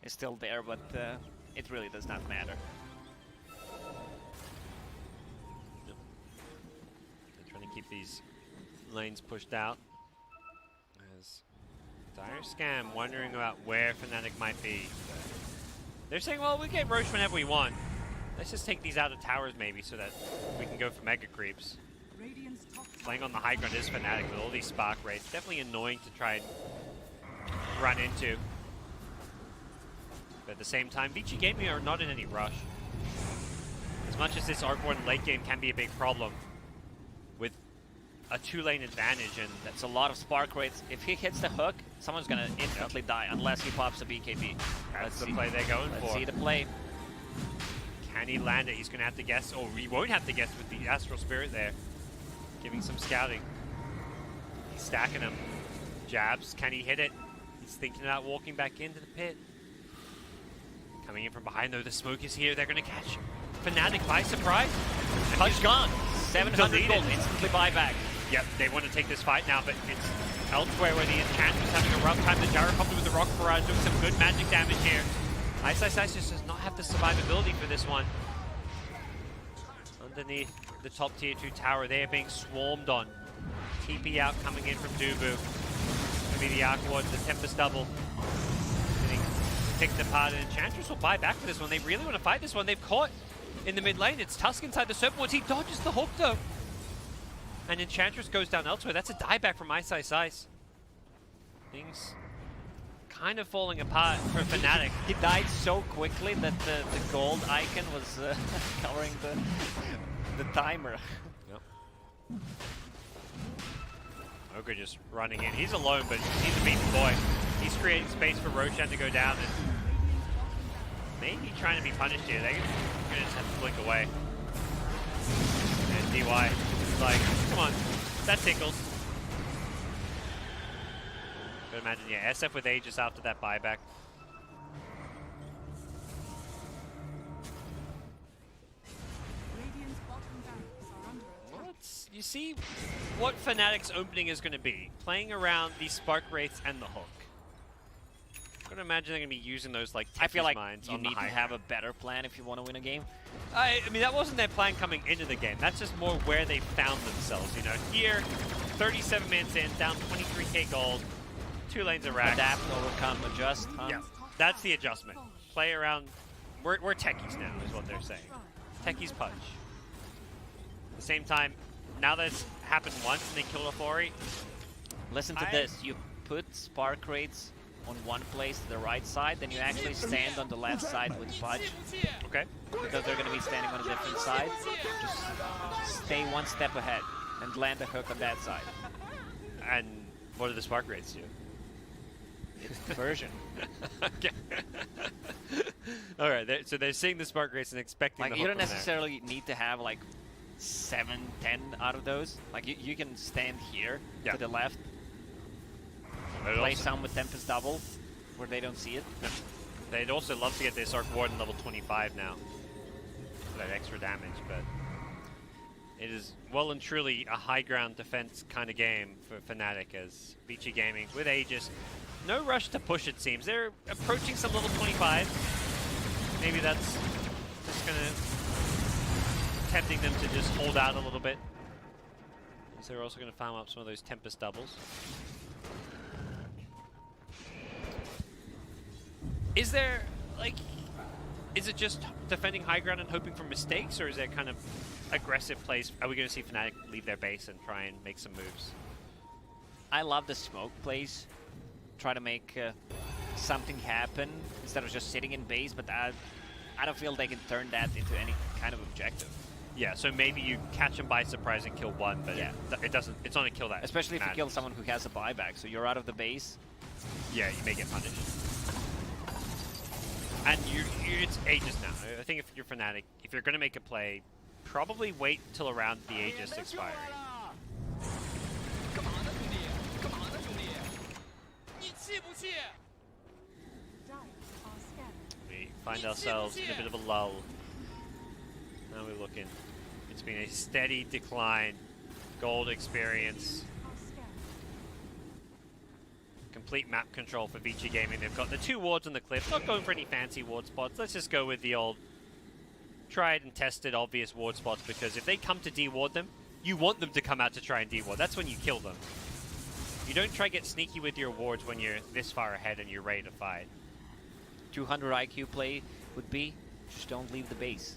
is still there, but it really does not matter. They're trying to keep these lanes pushed out. As Dire Scam wondering about where FNATIC might be. They're saying, well, we get Roche whenever we want. Let's just take these out of towers maybe, so that we can go for mega creeps. Playing on the high ground is FNATIC with all these spark rates. Definitely annoying to try and run into. But at the same time, Vici Gaming are not in any rush. As much as this Arc Warden late game can be a big problem, with a 2-lane advantage, and that's a lot of spark rates. If he hits the hook, someone's gonna instantly die unless he pops a BKB. That's the play they're going for. Let's see the play. Can he land it? He's gonna have to guess, or he won't have to guess with the Astral Spirit there. Giving some scouting. He's stacking him. Jabs, can he hit it? He's thinking about walking back into the pit. Coming in from behind, though, the smoke is here. They're going to catch FNATIC by surprise. Punch gone. 700 Deleted. gold, instantly buyback. Yep, they want to take this fight now, but it's elsewhere where the Enchantress having a rough time. The Gyrocopter with the Rock Barrage doing some good magic damage here. Ice just does not have the survivability for this one. Underneath the top tier 2 tower, they are being swarmed on. TP out coming in from Dubu. Maybe the Arc Ward, the Tempest double. Getting picked apart, and Enchantress will buy back for this one. They really want to fight this one. They've caught in the mid lane. It's Tusk inside the Serpent Wards. He dodges the hook though. And Enchantress goes down elsewhere. That's a dieback from Ice. Things kind of falling apart for FNATIC. He died so quickly that the gold icon was covering the timer. Yep. Ogre just running in. He's alone, but he's a beaten boy. He's creating space for Roshan to go down and maybe trying to be punished here. They're gonna just have to blink away. And DY is like, come on, that tickles. But imagine, yeah, SF with Aegis after that buyback. You see what FNATIC's opening is going to be. Playing around the Spark Wraiths and the hook. I'm going to imagine they're going to be using those like I feel like mines you on need the to high have a better plan if you want to win a game. I mean, that wasn't their plan coming into the game. That's just more where they found themselves. You know, here, 37 minutes in, down 23k gold, 2 lanes of racks. Adapt, overcome, adjust, huh? Yeah, that's the adjustment. Play around. We're techies now, is what they're saying. Techies punch. At the same time, now that it's happened once and they killed off Ori. Listen to this. You put Spark Wraiths on one place to the right side, then you actually stand on the left side with Pudge. Okay. Because they're going to be standing on a different side. Just stay one step ahead and land a hook on that side. And what do the Spark Wraiths do? It's diversion. Okay. Alright, so they're seeing the Spark Wraiths and expecting like, the you hook don't from necessarily need to have like 7, 10 out of those. Like you can stand here to the left, play some with Tempest double where they don't see it. They'd also love to get this Arc Warden level 25 now for that extra damage, but it is well and truly a high ground defense kind of game for FNATIC as Vici Gaming with Aegis. No rush to push, it seems. They're approaching some level 25. Maybe that's just gonna tempting them to just hold out a little bit. So they're also gonna farm up some of those Tempest doubles. Is there, like, is it just defending high ground and hoping for mistakes, or is there kind of aggressive plays? Are we going to see FNATIC leave their base and try and make some moves? I love the smoke plays. Try to make something happen instead of just sitting in base, but I don't feel they can turn that into any kind of objective. Yeah, so maybe you catch them by surprise and kill one, but yeah, it doesn't. It's not a kill that. Especially if matters. you kill someone who has a buyback, so you're out of the base. Yeah, you may get punished. And it's Aegis now. I think if you're FNATIC, if you're going to make a play, probably wait till around the Aegis expiry. We find ourselves in a bit of a lull. Now we're looking. It's been a steady decline. Gold experience. Complete map control for Vici Gaming. They've got the 2 wards on the cliff. Not going for any fancy ward spots. Let's just go with the old tried and tested obvious ward spots, because if they come to deward them, you want them to come out to try and deward. That's when you kill them. You don't try to get sneaky with your wards when you're this far ahead and you're ready to fight. 200 IQ play would be, just don't leave the base.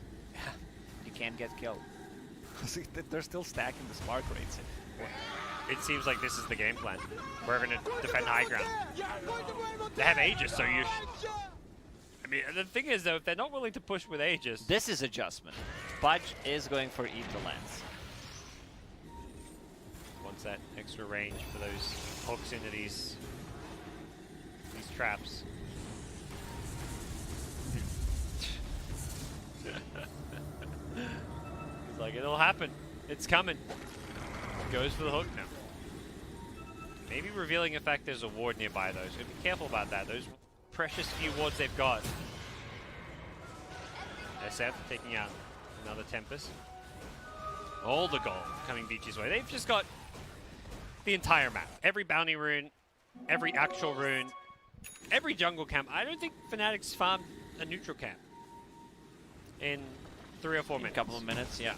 You can't get killed. They're still stacking the Spark Wraiths. It seems like this is the game plan. We're going to defend high ground. They have Aegis, so you I mean, the thing is, though, if they're not willing to push with Aegis... This is adjustment. Pudge is going for Eat the Lens. Wants that extra range for those hooks into these traps. He's like, it'll happen. It's coming. Goes for the hook now. Maybe revealing the fact there's a ward nearby though, so be careful about that. Those precious few wards they've got. SF taking out another Tempest. All the gold coming Beachy's way. They've just got the entire map. Every bounty rune, every actual rune, every jungle camp. I don't think FNATIC's farmed a neutral camp in 3 or 4 minutes. A couple of minutes, yeah.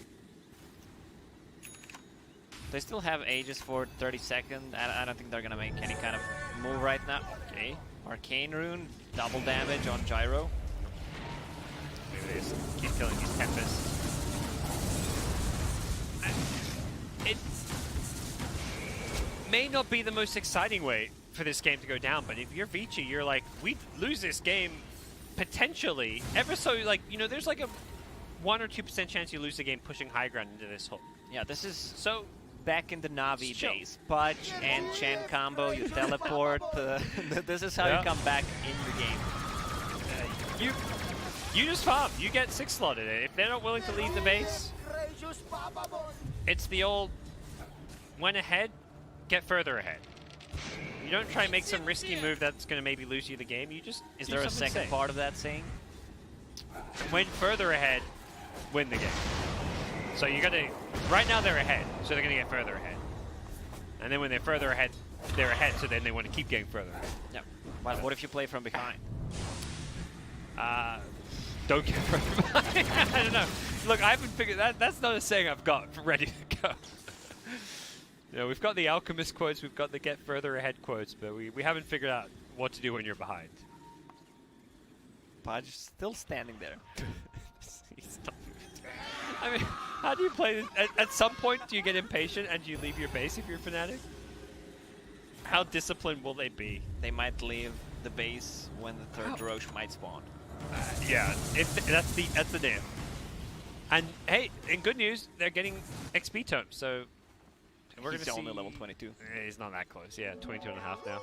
They still have Aegis for 30 seconds. I don't think they're gonna make any kind of move right now. Okay, Arcane Rune, double damage on Gyro. Maybe they just keep killing these Tempests. It may not be the most exciting way for this game to go down, but if you're Vici, you're like, we lose this game potentially ever so, like, you know, there's like a 1 or 2% chance you lose the game pushing high ground into this hole. Yeah, this is so back in the Navi days. Pudge and Chen combo, you teleport. This is how you come back in the game. You just farm. You get 6 slotted. If they're not willing to leave the base, it's the old went ahead, get further ahead. You don't try and make some risky move that's going to maybe lose you the game. You just Is there a second part of that saying? Went further ahead, win the game. So you got to. Right now they're ahead, so they're going to get further ahead. And then when they're further ahead, they're ahead. So then they want to keep getting further ahead. Yeah. Well, what if you play from behind? Don't get further behind. I don't know. Look, I haven't figured that. That's not a saying I've got ready to go. You know, we've got the Alchemist quotes, we've got the get further ahead quotes, but we haven't figured out what to do when you're behind. Pudge still standing there. I mean, how do you play this? At some point, do you get impatient and do you leave your base if you're FNATIC? How disciplined will they be? They might leave the base when the third Roche might spawn. Yeah, that's the name. And hey, in good news, they're getting XP tomes, so we're going to see. He's only level 22. He's not that close. Yeah, 22 and a half now.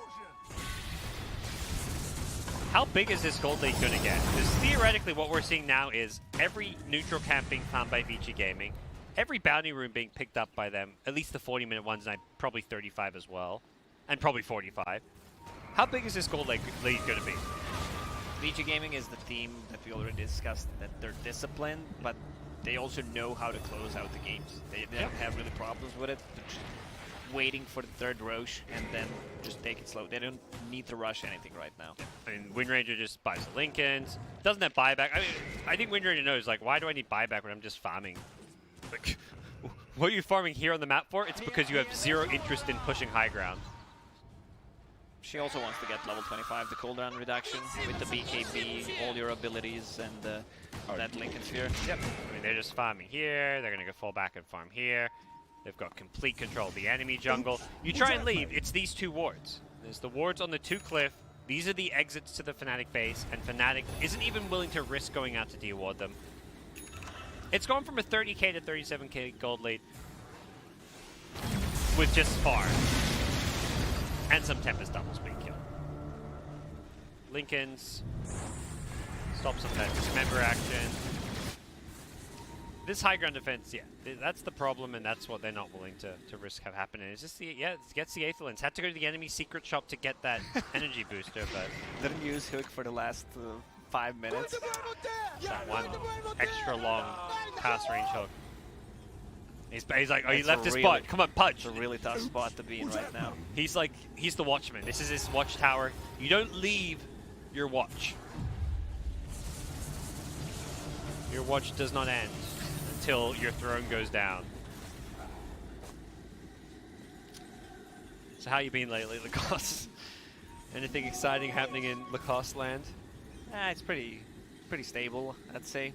How big is this gold lead going to get? Because theoretically what we're seeing now is every neutral camp being found by Vici Gaming, every bounty rune being picked up by them, at least the 40-minute ones, and probably 35 as well, and probably 45. How big is this gold lead going to be? Vici Gaming is the team that we already discussed, that they're disciplined, but they also know how to close out the games. They don't have really problems with it. They're just waiting for the third Roche and then just take it slow. They don't need to rush anything right now. I mean, Windranger just buys the Lincolns. Doesn't have buyback. I mean, I think Windranger knows, like, why do I need buyback when I'm just farming? Like, what are you farming here on the map for? It's because you have zero interest in pushing high ground. She also wants to get level 25, the cooldown reduction, with the BKB, all your abilities, and that Lincoln Sphere. Yep. I mean, they're just farming here. They're going to go fall back and farm here. They've got complete control of the enemy jungle. You try and leave, it's these 2 wards. There's the wards on the 2 cliff. These are the exits to the FNATIC base, and FNATIC isn't even willing to risk going out to de-ward them. It's gone from a 30k to 37k gold lead with just Spar and some Tempest doubles being killed. Lincolns stop some of that dismember action. This high ground defense, yeah, that's the problem, and that's what they're not willing to risk have happen. And it's just it gets the Aether Lens. Had to go to the enemy secret shop to get that energy booster, but didn't use hook for the last 5 minutes. That one extra long pass range hook. He's like, oh, he left his spot. Come on, Pudge. It's a really tough spot to be in right now. He's like, he's the watchman. This is his watchtower. You don't leave your watch. Your watch does not end until your throne goes down. So how you been lately, Lacoste? Anything exciting happening in Lacoste land? It's pretty stable, I'd say.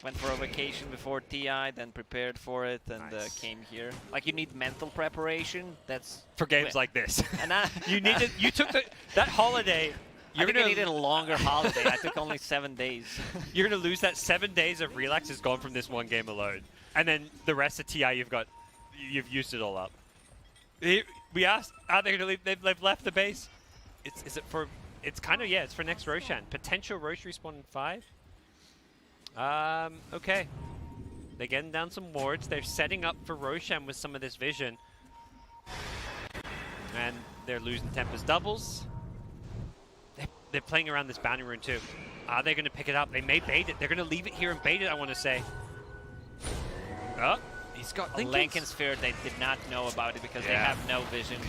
Went for a vacation before TI, then prepared for it, and came here. Like, you need mental preparation. That's for games like this. And you took that holiday. I needed a longer holiday. I took only 7 days. You're gonna lose that 7 days of relax is gone from this one game alone, and then the rest of TI you've used it all up. We asked, are they gonna leave? They've left the base. Is it for? It's kind of it's for next Roshan. Potential Roche respawn in 5. Okay. They're getting down some wards. They're setting up for Roshan with some of this vision. And they're losing Tempest doubles. They're playing around this bounty rune too. Are they going to pick it up? They may bait it. They're going to leave it here and bait it, I want to say. Oh, he's got Lincoln's fear they did not know about it because they have no vision.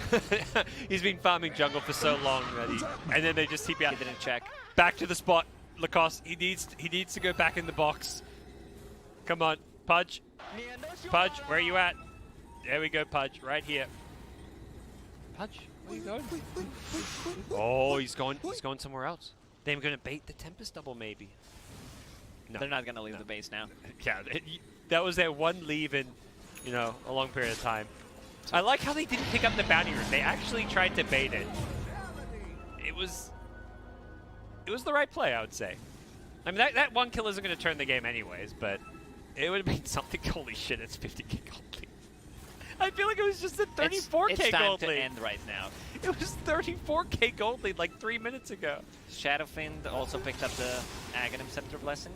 He's been farming jungle for so long that and then they just TP out. He didn't check. Back to the spot. Lacoste, he needs to go back in the box. Come on, Pudge. Pudge, where are you at? There we go, Pudge, right here. Pudge, where are you going? Oh, he's going somewhere else. They're going to bait the Tempest double, maybe. No, they're not going to leave the base now. Yeah, that was their one leave in, a long period of time. I like how they didn't pick up the bounty rune. They actually tried to bait it. It was the right play, I would say. I mean, that one kill isn't going to turn the game anyways, but it would have been something. Holy shit, it's 50k gold lead. I feel like it was just a 34k gold lead. It's time to end right now. It was 34k gold lead like 3 minutes ago. Shadowfiend also picked up the Aghanim Scepter Blessing.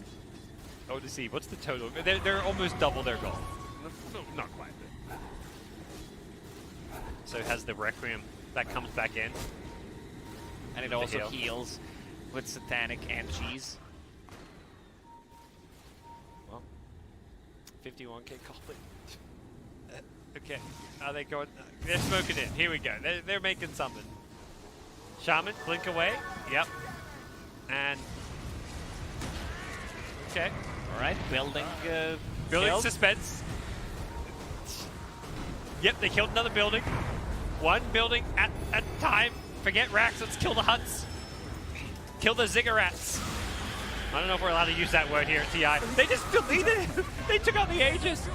Oh, to see. What's the total? They're almost double their goal. Not quite. But. So it has the Requiem that comes back in. And it also heals with Satanic and Cheese. Well, 51k gold lead. Okay, are they going? They're smoking in. Here we go. They're making something. Shaman, blink away. Yep. And okay. All right, building. Building killed. suspense. Yep, they killed another building. One building at a time. Forget racks. Let's kill the huts. Kill the ziggurats. I don't know if we're allowed to use that word here at TI. They just deleted it. They took out the Aegis.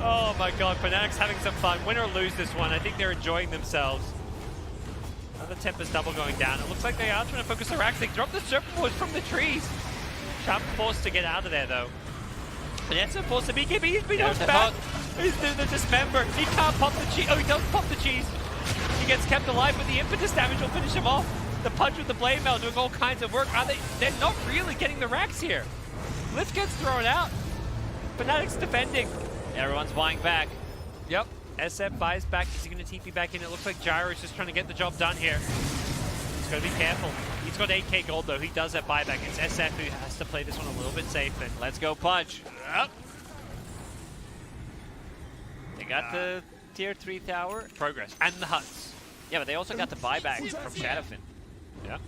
Oh my god, FNATIC's having some fun. Win or lose this one, I think they're enjoying themselves. Another Tempest double going down. It looks like they are trying to focus the racks. They dropped the surfboards from the trees. Sharp forced to get out of there though. Vanessa forced the BKB. He's been knocked back. He's doing the dismember. He can't pop the cheese. Oh, he does pop the cheese. He gets kept alive, but the impetus damage will finish him off. The punch with the blade mail doing all kinds of work. Are they? They're not really getting the racks here. Lift gets thrown out. FNATIC's defending. Everyone's buying back. Yep. SF buys back. Is he going to TP back in? It looks like Gyro's just trying to get the job done here. He's got to be careful. He's got 8k gold though. He does that buyback. It's SF who has to play this one a little bit safe. And let's go Pudge. Yep. They got the tier 3 tower. Progress. And the huts. Yeah, but they also got the buyback from Shadowfiend. Yeah.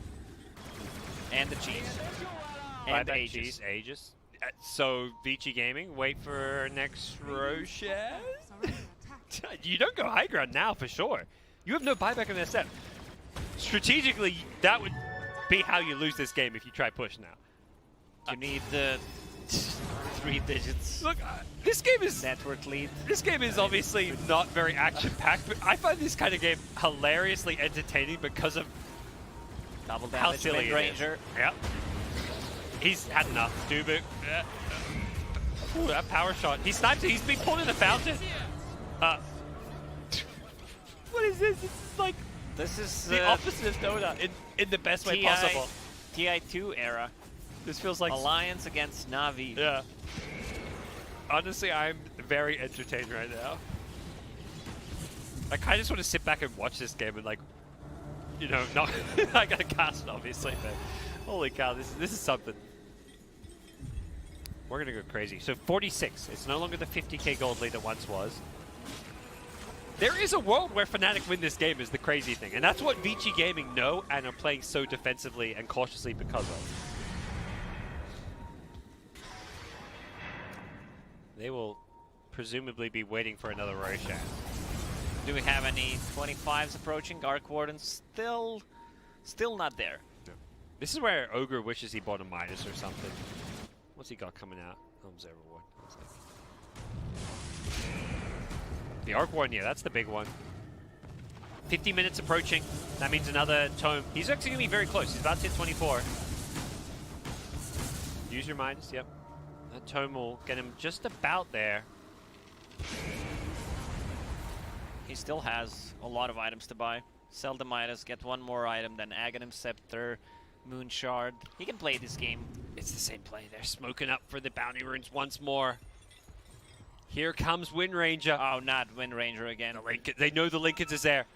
And the cheese. And buyback Aegis. Cheese, Aegis. So, Vici Gaming, wait for next Rochelle. You don't go high ground now, for sure. You have no buyback on SF. Strategically, that would be how you lose this game if you try push now. You need the 3 digits. Look, this game is network lead. This game is obviously not very action-packed, but I find this kind of game hilariously entertaining because of double damage how silly it Ranger. Is. Yep. He's had enough. Dubu. Ooh, that power shot. He snipes it. He's been pulled in the fountain. What is this? This is the opposite of Dota in the best way possible. TI2 era. This feels like Alliance against Na'Vi. Yeah. Honestly, I'm very entertained right now. I kind of just want to sit back and watch this game and not. I gotta cast it obviously, but holy cow, this is something. We're gonna go crazy. So 46. It's no longer the 50k gold lead it once was. There is a world where FNATIC win this game is the crazy thing, and that's what Vici Gaming know and are playing so defensively and cautiously because of. They will presumably be waiting for another Roshan. Do we have any 25s approaching? Arc Warden still not there. No. This is where Ogre wishes he bought a Midas or something. What's he got coming out? Observer Ward. The Arc Warden, yeah, that's the big one. 50 minutes approaching. That means another tome. He's actually going to be very close. He's about to hit 24. Use your Midas, yep. That tome will get him just about there. He still has a lot of items to buy. Sell the Midas, get one more item, then Aghanim Scepter, Moon Shard. He can play this game. It's the same play. They're smoking up for the bounty runes once more. Here comes Wind Ranger. Oh, not Wind Ranger again. They know the Lincolns is there.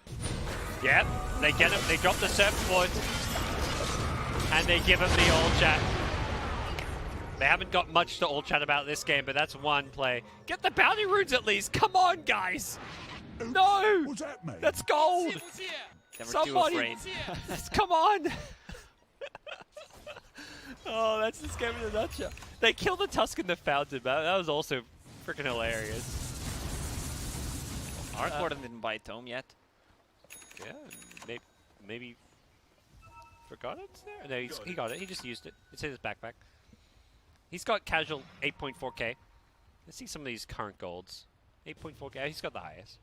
Yep, they get him. They drop the surfboard, and they give him the all chat. They haven't got much to all chat about this game, but that's one play. Get the bounty runes at least. Come on, guys. No, What's that, mate? that's gold. Never Somebody, too afraid. come on. Oh, that's this game in a nutshell. They killed the Tusken the Fountain, man. That was also freaking hilarious. Arkwarden didn't buy Tome yet. Yeah, maybe forgot it's there? No, he got it. He just used it. It's in his backpack. He's got casual 8.4k. Let's see some of these current golds. 8.4k. He's got the highest.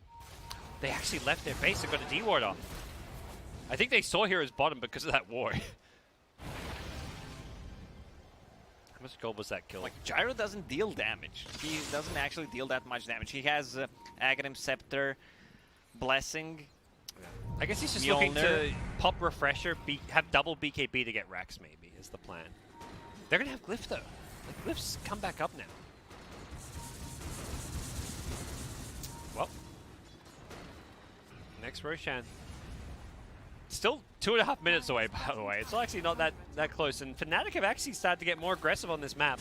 They actually left their base and got a D-ward off. I think they saw Hero's bottom because of that ward. How much gold was that kill? Like, Gyro doesn't deal damage. He doesn't actually deal that much damage. He has Aghanim Scepter, Blessing. I guess he's just Mjolnir. looking to pop Refresher, have double BKB to get Rax, maybe, is the plan. They're going to have Glyph, though. Like, Glyph's come back up now. Well. Next Roshan. Still 2.5 minutes away, by the way. It's actually not that close. And FNATIC have actually started to get more aggressive on this map.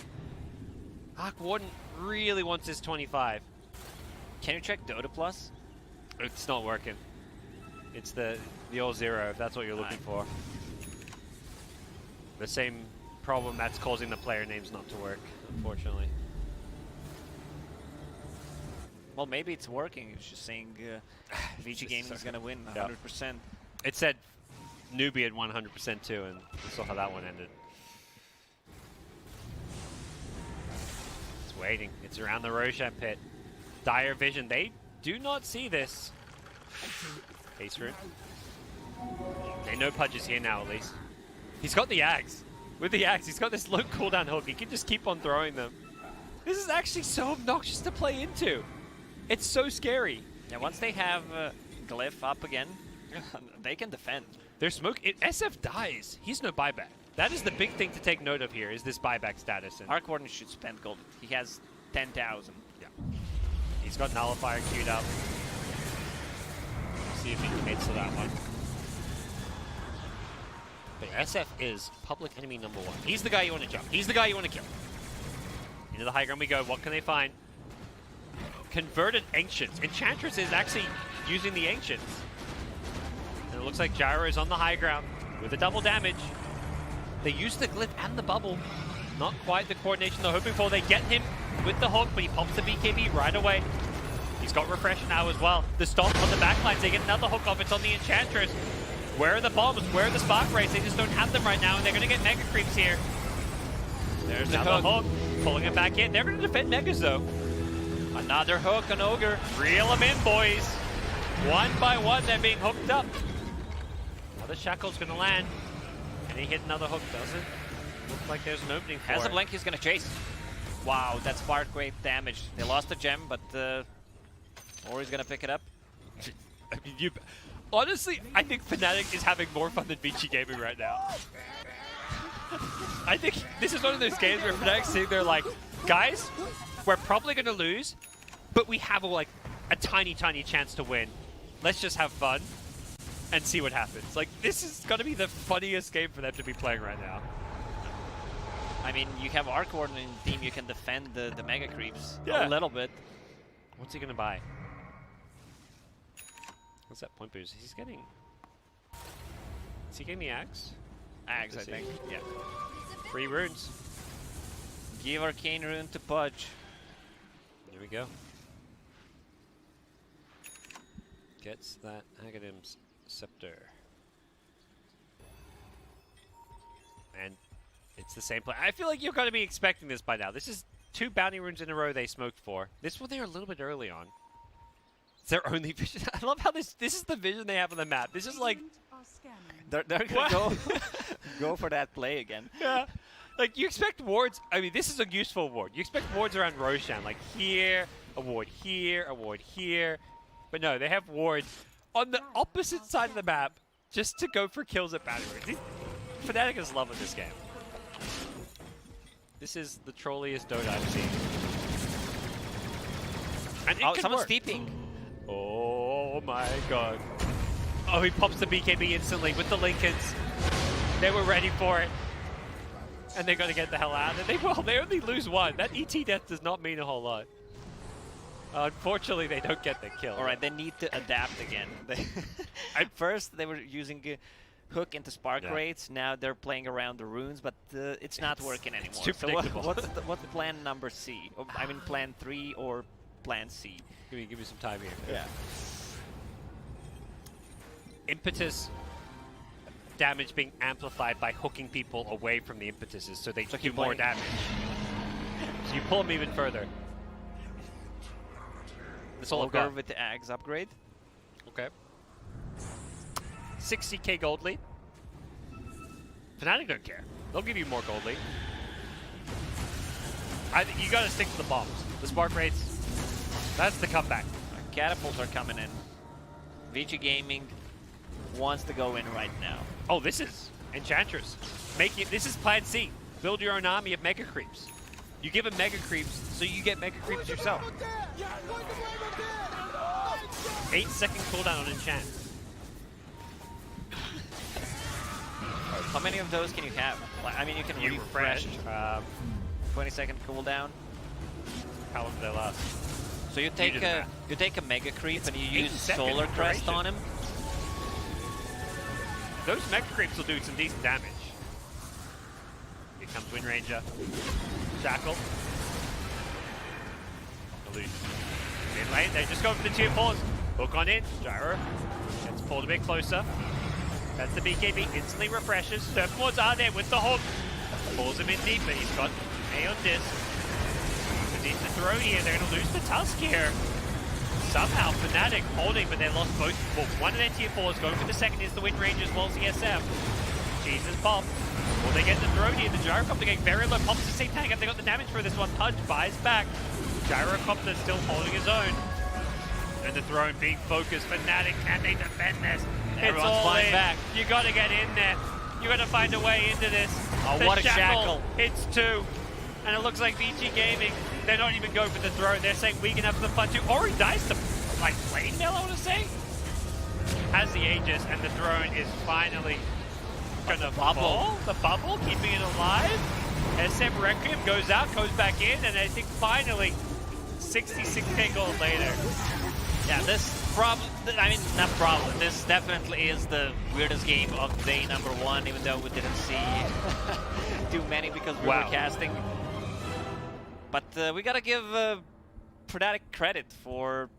Arc Warden really wants his 25. Can you check Dota Plus? It's not working. It's the old 0, if that's what you're looking for. The same problem that's causing the player names not to work, unfortunately. Well, maybe it's working. It's just saying VG Gaming is going to win 100%. It said Newbie had 100% too, and we saw how that one ended. It's waiting. It's around the Roshan pit. Dire Vision. They do not see this. Haste Rune. They know Pudge is here now, at least. He's got the axe. With the axe, he's got this low cooldown hook. He can just keep on throwing them. This is actually so obnoxious to play into. It's so scary. Yeah, once they have Glyph up again, they can defend. Their smoke. SF dies. He's no buyback. That is the big thing to take note of here, is this buyback status. And Arc Warden should spend gold. He has 10,000. yeah. He's got Nullifier queued up. See if he commits to that one. But SF is public enemy #1. He's the guy you want to jump. He's the guy you want to kill. Into the high ground we go. What can they find? Converted Ancients. Enchantress is actually using the Ancients. And it looks like Gyro is on the high ground with the double damage. They use the Glyph and the bubble. Not quite the coordination they're hoping for. They get him with the hook, but he pops the BKB right away. He's got Refresh now as well. The stomp on the backlines. They get another hook off. It's on the Enchantress. Where are the bombs? Where are the Spark Rays? They just don't have them right now, and they're going to get Mega Creeps here. There's another hook. Pulling him back in. They're going to defend Megas, though. Another hook on Ogre. Reel them in, boys. One by one, they're being hooked up. Another Shackle's going to land. And he hit another hook, doesn't? Looks like there's an opening for Has a it. blink, he's going to chase. Wow, that's Spark Wave damage. They lost a gem, but Ori's going to pick it up. I mean, honestly, I think FNATIC is having more fun than VG Gaming right now. I think this is one of those games where FNATIC's sitting there like, guys, we're probably going to lose, but we have like a tiny, tiny chance to win. Let's just have fun and see what happens. Like, this is going to be the funniest game for them to be playing right now. I mean, you have Arc Warden in the team, you can defend the Mega Creeps Yeah. a little bit. What's he going to buy? What's that point boost? He's getting... Is he getting the axe? Axe, I Let's see. think. Yeah. 3 runes. Give Arcane Rune to Pudge. There we go. Gets that Aghanim's Scepter. And it's the same play. I feel like you're going to be expecting this by now. This is 2 bounty runes in a row they smoked for. This one they're a little bit early on. It's their only vision. I love how this is the vision they have on the map. This is like... They're going to go for that play again. Yeah. Like, you expect wards... I mean, this is a useful ward. You expect wards around Roshan. Like, here, a ward here, a ward here. But no, they have wards on the opposite side of the map just to go for kills at bounty runes. FNATIC is loving this game. This is the trolliest Dota I've seen. And it Oh, can someone's work. steeping. Oh my god. Oh, he pops the BKB instantly with the Lincolns. They were ready for it. And they're going to get the hell out. And they only lose one. That ET death does not mean a whole lot. Unfortunately, they don't get the kill. All right, they need to adapt again. At first, they were using hook into spark rates. Now they're playing around the runes, but it's not working anymore. It's too predictable. What's plan number C? Oh, I mean, plan 3 or plan C? Give me some time here. Yeah. Impetus damage being amplified by hooking people away from the impetuses so they do more damage. So you pull them even further. That's all I've got. With the Ags upgrade. Okay. 60k gold lead. FNATIC don't care. They'll give you more gold lead. You gotta stick to the bombs. The spark rates. That's the comeback. Catapults are coming in. VG Gaming wants to go in right now. Oh, this is Enchantress. This is plan C. Build your own army of Mega Creeps. You give them Mega Creeps, so you get Mega Creeps yourself. 8-second cooldown on Enchant. How many of those can you have? I mean, you can refresh. 20-second cooldown. How long do they last? So you take a Mega Creep and you use Solar Crest on him. Those Mega Creeps will do some decent damage. Here comes Wind Ranger. Shackle. Illusion. In lane, they just go for the tier 4s. Hook on in. Gyro gets pulled a bit closer. That's the BKB. Instantly refreshes. Surfboards are there with the hook. Pulls him in deeper. He's got A on disc. Needs to throw here. They're going to lose the Tusk here. Somehow FNATIC holding, but they lost both. Well, one of their tier 4s. Going for the second is the Wind Ranger as well as the SF. Jesus pop. Will they get the throw here? The Gyrocopter getting very low. Pops the same tank up. They got the damage for this one. Pudge buys back. Gyrocopter still holding his own. And the throne being focused. FNATIC, can they defend this? Everyone's it's all flying in. back. You got to get in there. You got to find a way into this. Oh, the what a shackle. It's 2. And it looks like VG Gaming, they're not even going for the throw. They're saying weak enough for the fun too. Ori dies to, like, flame mail, I want to say. Has the Aegis, and the throne is finally going to fall. The bubble, keeping it alive. SM Requiem goes out, goes back in, and I think finally, 66k gold later. Yeah, this problem, I mean, not problem. This definitely is the weirdest game of day number 1, even though we didn't see too many because we were casting. But we gotta give FNATIC credit for